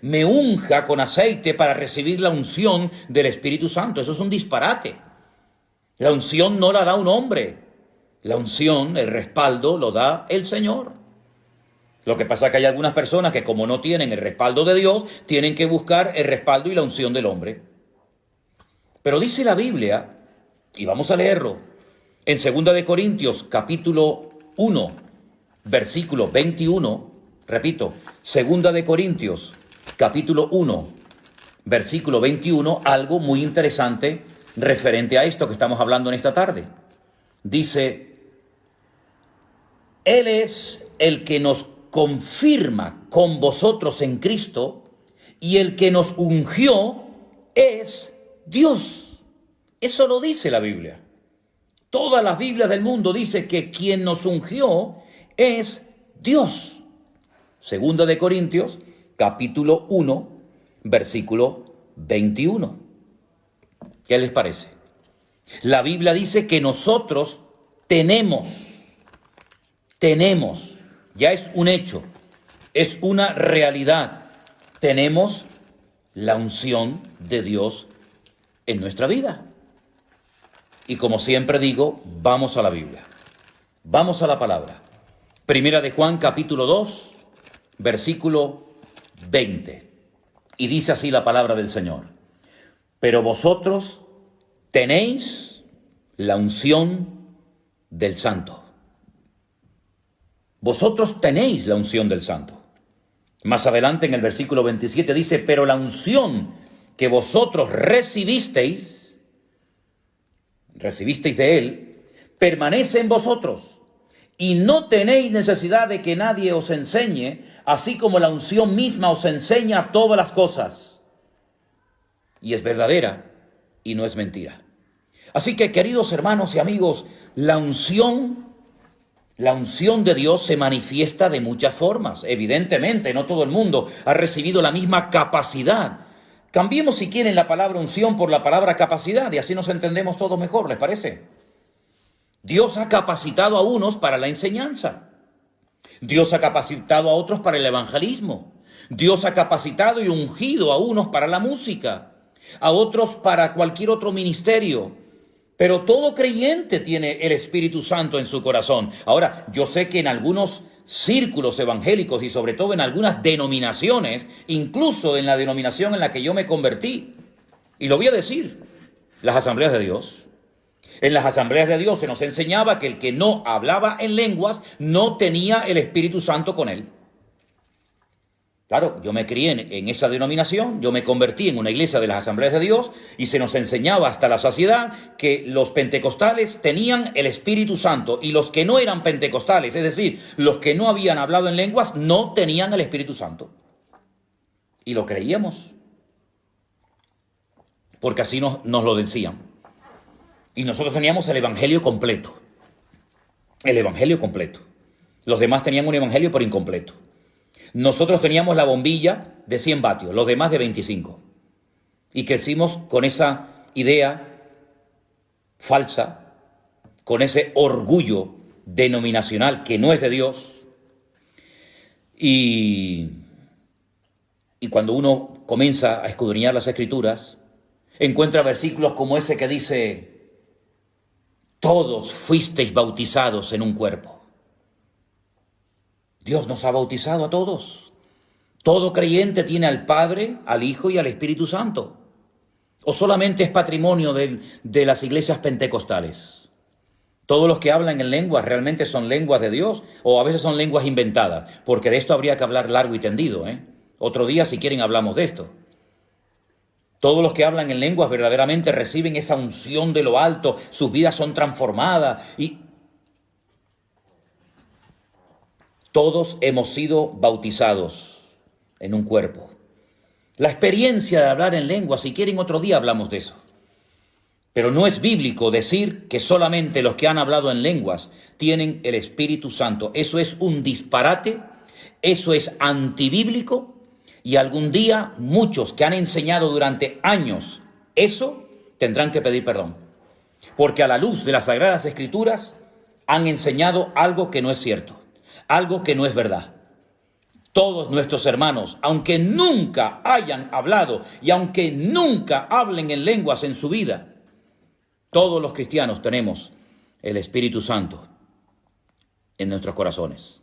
me unja con aceite para recibir la unción del Espíritu Santo. Eso es un disparate. La unción no la da un hombre. La unción, el respaldo, lo da el Señor. Lo que pasa es que hay algunas personas que, como no tienen el respaldo de Dios, tienen que buscar el respaldo y la unción del hombre. Pero dice la Biblia, y vamos a leerlo, en 2 de Corintios, capítulo 1, versículo 21, repito, 2 de Corintios, capítulo 1, versículo 21, algo muy interesante referente a esto que estamos hablando en esta tarde. Dice, Él es el que nos confirma con vosotros en Cristo, y el que nos ungió es Dios. Eso lo dice la Biblia. Todas las Biblias del mundo dice que quien nos ungió es Dios. 2 de Corintios, capítulo 1, versículo 21. ¿Qué les parece? La Biblia dice que nosotros tenemos, ya es un hecho, es una realidad. Tenemos la unción de Dios en nuestra vida. Y como siempre digo, vamos a la Biblia. Vamos a la palabra. Primera de Juan, capítulo 2, versículo 20. Y dice así la palabra del Señor. Pero vosotros tenéis la unción del Santo. Vosotros tenéis la unción del Santo. Más adelante en el versículo 27 dice, pero la unción que vosotros recibisteis de Él, permanece en vosotros, y no tenéis necesidad de que nadie os enseñe, así como la unción misma os enseña todas las cosas. Y es verdadera y no es mentira. Así que, queridos hermanos y amigos, la unción de Dios se manifiesta de muchas formas. Evidentemente, no todo el mundo ha recibido la misma capacidad. Cambiemos, si quieren, la palabra unción por la palabra capacidad y así nos entendemos todos mejor, ¿les parece? Dios ha capacitado a unos para la enseñanza. Dios ha capacitado a otros para el evangelismo. Dios ha capacitado y ungido a unos para la música, a otros para cualquier otro ministerio. Pero todo creyente tiene el Espíritu Santo en su corazón. Ahora, yo sé que en algunos círculos evangélicos y sobre todo en algunas denominaciones, incluso en la denominación en la que yo me convertí, y lo voy a decir, las asambleas de Dios. En las asambleas de Dios se nos enseñaba que el que no hablaba en lenguas no tenía el Espíritu Santo con él. Claro, yo me crié en esa denominación, yo me convertí en una iglesia de las asambleas de Dios y se nos enseñaba hasta la saciedad que los pentecostales tenían el Espíritu Santo y los que no eran pentecostales, es decir, los que no habían hablado en lenguas, no tenían el Espíritu Santo. Y lo creíamos, porque así nos lo decían. Y nosotros teníamos el evangelio completo, el evangelio completo. Los demás tenían un evangelio por incompleto. Nosotros teníamos la bombilla de 100 vatios, los demás de 25. Y crecimos con esa idea falsa, con ese orgullo denominacional que no es de Dios. Y cuando uno comienza a escudriñar las Escrituras, encuentra versículos como ese que dice, todos fuisteis bautizados en un cuerpo. Dios nos ha bautizado a todos. Todo creyente tiene al Padre, al Hijo y al Espíritu Santo. ¿O solamente es patrimonio de las iglesias pentecostales? Todos los que hablan en lenguas realmente son lenguas de Dios o a veces son lenguas inventadas, porque de esto habría que hablar largo y tendido, Otro día, si quieren, hablamos de esto. Todos los que hablan en lenguas verdaderamente reciben esa unción de lo alto, sus vidas son transformadas y todos hemos sido bautizados en un cuerpo. La experiencia de hablar en lenguas, si quieren, otro día hablamos de eso. Pero no es bíblico decir que solamente los que han hablado en lenguas tienen el Espíritu Santo. Eso es un disparate, eso es antibíblico, y algún día muchos que han enseñado durante años eso tendrán que pedir perdón. Porque a la luz de las Sagradas Escrituras han enseñado algo que no es cierto, algo que no es verdad. Todos nuestros hermanos, aunque nunca hayan hablado y aunque nunca hablen en lenguas en su vida, todos los cristianos tenemos el Espíritu Santo en nuestros corazones.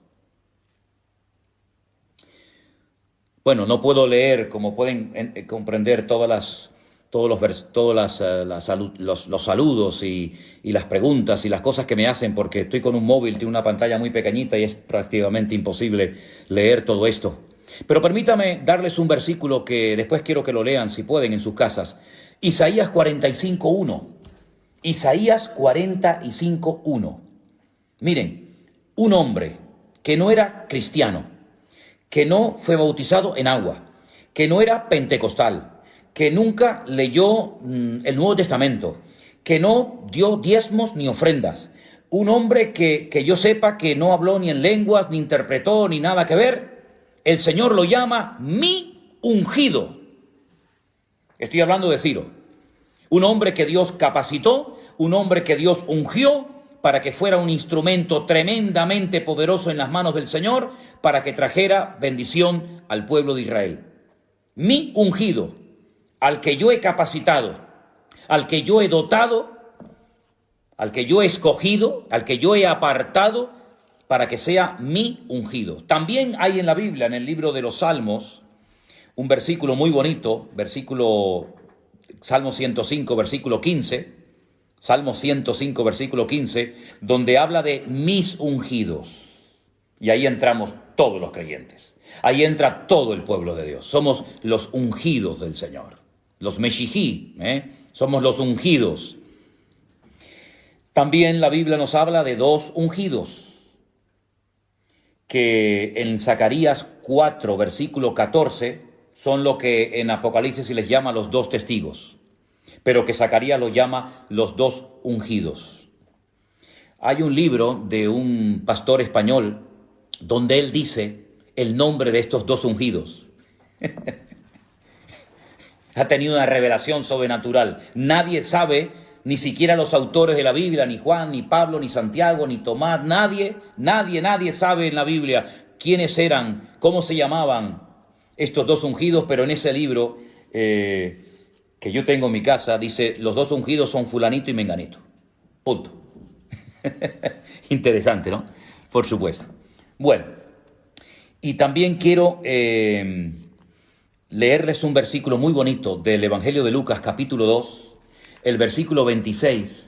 Bueno, no puedo leer, como pueden comprender, todos los saludos y las preguntas y las cosas que me hacen, porque estoy con un móvil, tiene una pantalla muy pequeñita y es prácticamente imposible leer todo esto. Pero permítame darles un versículo que después quiero que lo lean, si pueden, en sus casas. Isaías 45:1. Isaías 45:1. Miren, un hombre que no era cristiano, que no fue bautizado en agua, que no era pentecostal, que nunca leyó el Nuevo Testamento, que no dio diezmos ni ofrendas, un hombre que yo sepa que no habló ni en lenguas, ni interpretó, ni nada que ver, el Señor lo llama mi ungido. Estoy hablando de Ciro. Un hombre que Dios capacitó, un hombre que Dios ungió para que fuera un instrumento tremendamente poderoso en las manos del Señor, para que trajera bendición al pueblo de Israel. Mi ungido, al que yo he capacitado, al que yo he dotado, al que yo he escogido, al que yo he apartado, para que sea mi ungido. También hay en la Biblia, en el libro de los Salmos, un versículo muy bonito, Salmo 105, versículo 15, Salmo 105, versículo 15, donde habla de mis ungidos. Y ahí entramos todos los creyentes. Ahí entra todo el pueblo de Dios. Somos los ungidos del Señor. Los Meshijí, somos los ungidos. También la Biblia nos habla de dos ungidos, que en Zacarías 4, versículo 14, son lo que en Apocalipsis se les llama los dos testigos, pero que Zacarías los llama los dos ungidos. Hay un libro de un pastor español donde él dice el nombre de estos dos ungidos. Ha tenido una revelación sobrenatural. Nadie sabe, ni siquiera los autores de la Biblia, ni Juan, ni Pablo, ni Santiago, ni Tomás, nadie sabe en la Biblia quiénes eran, cómo se llamaban estos dos ungidos, pero en ese libro que yo tengo en mi casa dice, los dos ungidos son fulanito y menganito. Punto. Interesante, ¿no? Por supuesto. Bueno, y también quiero leerles un versículo muy bonito del Evangelio de Lucas, capítulo 2, el versículo 26.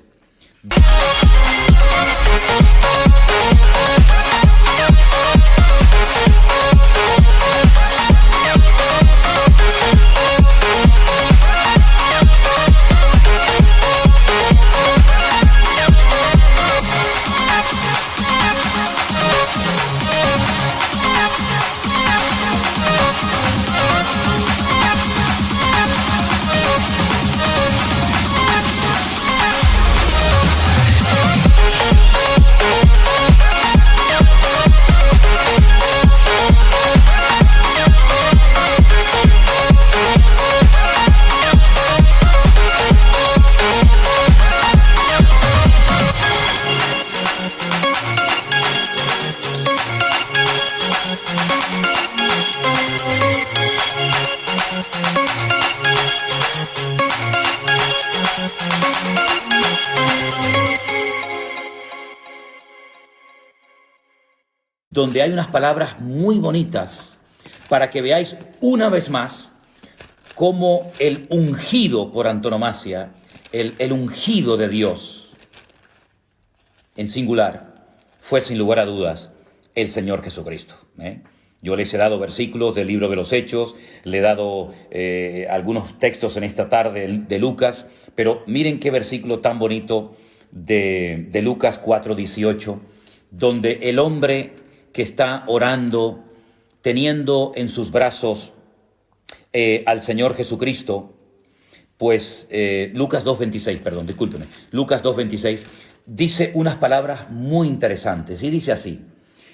Donde hay unas palabras muy bonitas para que veáis una vez más cómo el ungido por antonomasia, el ungido de Dios en singular, fue sin lugar a dudas el Señor Jesucristo. Yo les he dado versículos del libro de los Hechos, le he dado algunos textos en esta tarde de Lucas, pero miren qué versículo tan bonito de Lucas 4:18, donde el hombre que está orando, teniendo en sus brazos al Señor Jesucristo, pues Lucas 2:26, perdón, discúlpeme, Lucas 2:26 dice unas palabras muy interesantes y dice así: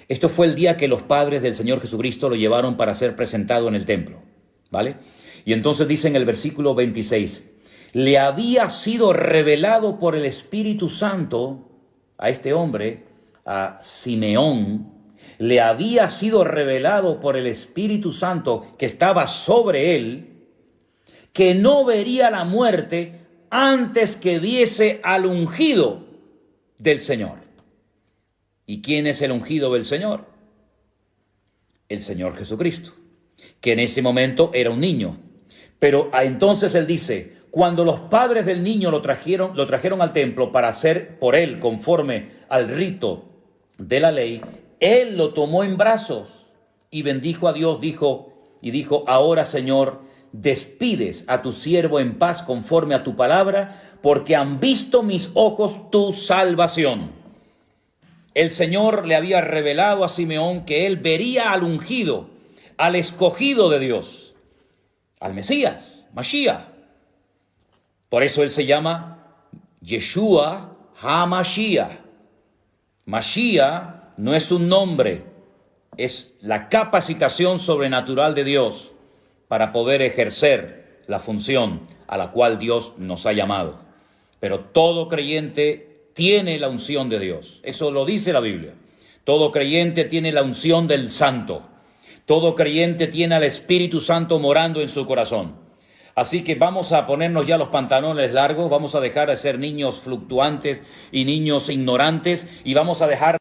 esto fue el día que los padres del Señor Jesucristo lo llevaron para ser presentado en el templo, ¿vale? Y entonces dice en el versículo 26, le había sido revelado por el Espíritu Santo a este hombre, a Simeón, le había sido revelado por el Espíritu Santo que estaba sobre él, que no vería la muerte antes que viese al ungido del Señor. ¿Y quién es el ungido del Señor? El Señor Jesucristo, que en ese momento era un niño. Pero entonces él dice, cuando los padres del niño lo trajeron al templo para hacer por él conforme al rito de la ley, él lo tomó en brazos y bendijo a Dios, dijo, ahora Señor, despides a tu siervo en paz conforme a tu palabra, porque han visto mis ojos tu salvación. El Señor le había revelado a Simeón que él vería al ungido, al escogido de Dios, al Mesías, Mashiach. Por eso él se llama Yeshua HaMashiach. Mashiach no es un nombre, es la capacitación sobrenatural de Dios para poder ejercer la función a la cual Dios nos ha llamado. Pero todo creyente tiene la unción de Dios. Eso lo dice la Biblia. Todo creyente tiene la unción del Santo. Todo creyente tiene al Espíritu Santo morando en su corazón. Así que vamos a ponernos ya los pantalones largos, vamos a dejar de ser niños fluctuantes y niños ignorantes y vamos a dejar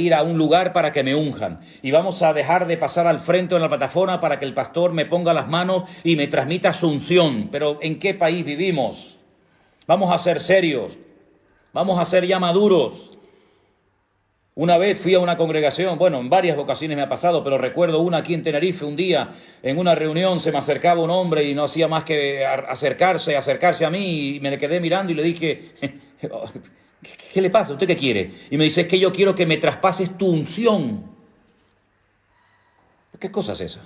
ir a un lugar para que me unjan y vamos a dejar de pasar al frente en la plataforma para que el pastor me ponga las manos y me transmita su unción. Pero ¿en qué país vivimos? Vamos a ser serios, vamos a ser ya maduros. Una vez fui a una congregación, bueno, en varias ocasiones me ha pasado, pero recuerdo una aquí en Tenerife, un día en una reunión se me acercaba un hombre y no hacía más que acercarse a mí y me le quedé mirando y le dije, ¿qué le pasa? ¿Usted qué quiere? Y me dice, es que yo quiero que me traspases tu unción. ¿Qué cosa es esa?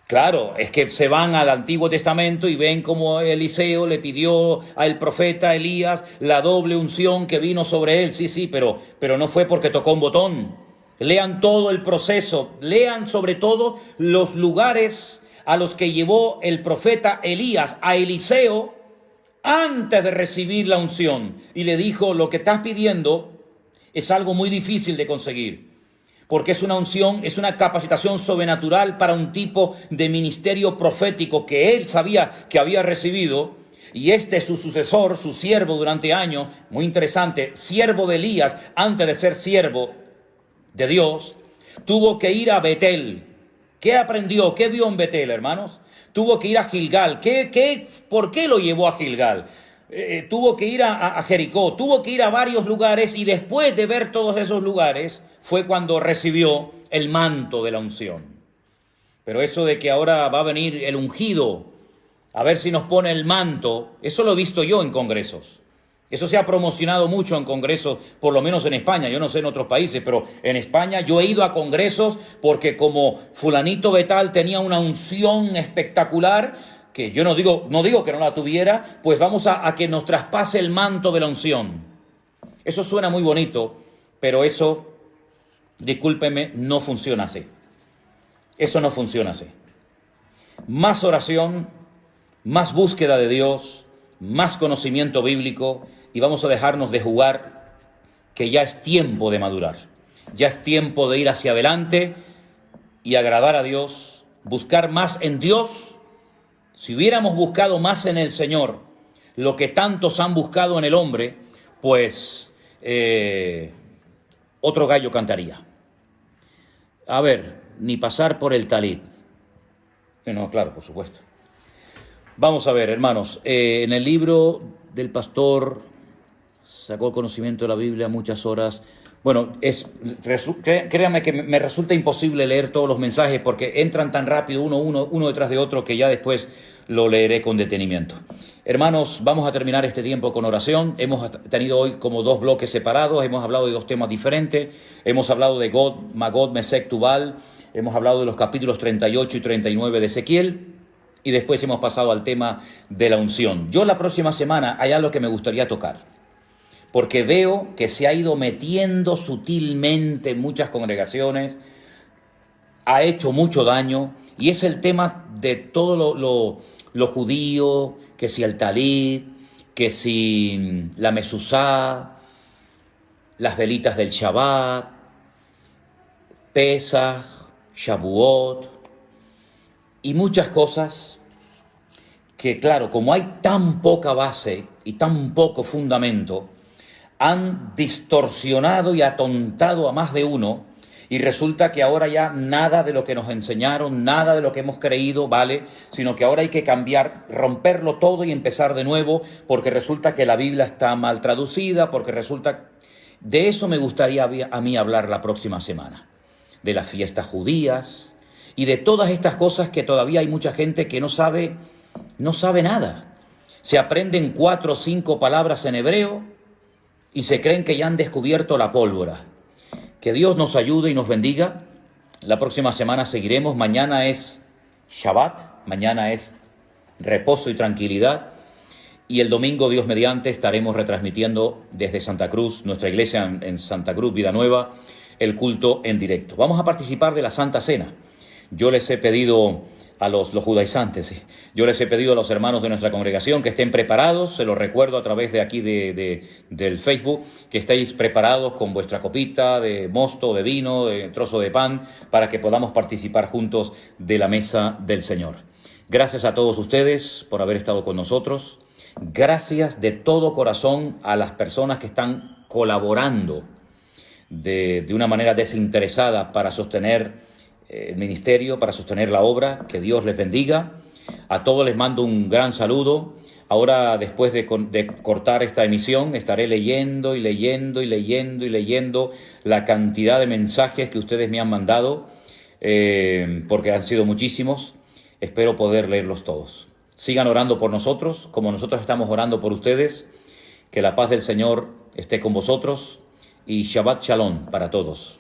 Claro, es que se van al Antiguo Testamento y ven cómo Eliseo le pidió al profeta Elías la doble unción que vino sobre él. Sí, pero no fue porque tocó un botón. Lean todo el proceso, lean sobre todo los lugares a los que llevó el profeta Elías a Eliseo antes de recibir la unción. Y le dijo, lo que estás pidiendo es algo muy difícil de conseguir. Porque es una unción, es una capacitación sobrenatural para un tipo de ministerio profético que él sabía que había recibido. Y este es su sucesor, su siervo durante años, muy interesante, siervo de Elías, antes de ser siervo de Dios, tuvo que ir a Betel. ¿Qué aprendió? ¿Qué vio en Betel, hermanos? Tuvo que ir a Gilgal. ¿Por qué lo llevó a Gilgal? Tuvo que ir a Jericó, tuvo que ir a varios lugares y después de ver todos esos lugares fue cuando recibió el manto de la unción. Pero eso de que ahora va a venir el ungido, a ver si nos pone el manto, eso lo he visto yo en congresos. Eso se ha promocionado mucho en congresos, por lo menos en España. Yo no sé en otros países, pero en España yo he ido a congresos porque como fulanito de tal tenía una unción espectacular, que yo no digo que no la tuviera, pues vamos a que nos traspase el manto de la unción. Eso suena muy bonito, pero eso, discúlpeme, no funciona así. Eso no funciona así. Más oración, más búsqueda de Dios, más conocimiento bíblico, y vamos a dejarnos de jugar, que ya es tiempo de madurar. Ya es tiempo de ir hacia adelante y agradar a Dios, buscar más en Dios. Si hubiéramos buscado más en el Señor lo que tantos han buscado en el hombre, pues otro gallo cantaría. A ver, ni pasar por el talit. No, claro, por supuesto. Vamos a ver, hermanos, en el libro del pastor sacó el conocimiento de la Biblia muchas horas. Bueno, créanme que me resulta imposible leer todos los mensajes porque entran tan rápido uno detrás de otro que ya después lo leeré con detenimiento. Hermanos, vamos a terminar este tiempo con oración. Hemos tenido hoy como 2 bloques separados, hemos hablado de 2 temas diferentes. Hemos hablado de Gog, Magog, Mesec, Tubal. Hemos hablado de los capítulos 38 y 39 de Ezequiel. Y después hemos pasado al tema de la unción. Yo la próxima semana hay algo que me gustaría tocar, porque veo que se ha ido metiendo sutilmente en muchas congregaciones, ha hecho mucho daño, y es el tema de todo lo judío, que si el talit, que si la mezuzá, las velitas del Shabbat, Pesaj, Shavuot, y muchas cosas que, claro, como hay tan poca base y tan poco fundamento, han distorsionado y atontado a más de uno, y resulta que ahora ya nada de lo que nos enseñaron, nada de lo que hemos creído vale, sino que ahora hay que cambiar, romperlo todo y empezar de nuevo, porque resulta que la Biblia está mal traducida, porque resulta... De eso me gustaría a mí hablar la próxima semana, de las fiestas judías y de todas estas cosas que todavía hay mucha gente que no sabe nada. Se aprenden 4 o 5 palabras en hebreo y se creen que ya han descubierto la pólvora. Que Dios nos ayude y nos bendiga. La próxima semana seguiremos. Mañana es Shabbat, mañana es reposo y tranquilidad. Y el domingo, Dios mediante, estaremos retransmitiendo desde Santa Cruz, nuestra iglesia en Santa Cruz, Vida Nueva, el culto en directo. Vamos a participar de la Santa Cena. Yo les he pedido a los judaizantes, sí. Yo les he pedido a los hermanos de nuestra congregación que estén preparados, se los recuerdo a través de aquí del Facebook, que estéis preparados con vuestra copita de mosto, de vino, de trozo de pan, para que podamos participar juntos de la mesa del Señor. Gracias a todos ustedes por haber estado con nosotros. Gracias de todo corazón a las personas que están colaborando de una manera desinteresada para sostener el ministerio, para sostener la obra. Que Dios les bendiga. A todos les mando un gran saludo. Ahora, después de cortar esta emisión, estaré leyendo la cantidad de mensajes que ustedes me han mandado, porque han sido muchísimos. Espero poder leerlos todos. Sigan orando por nosotros, como nosotros estamos orando por ustedes. Que la paz del Señor esté con vosotros y Shabbat Shalom para todos.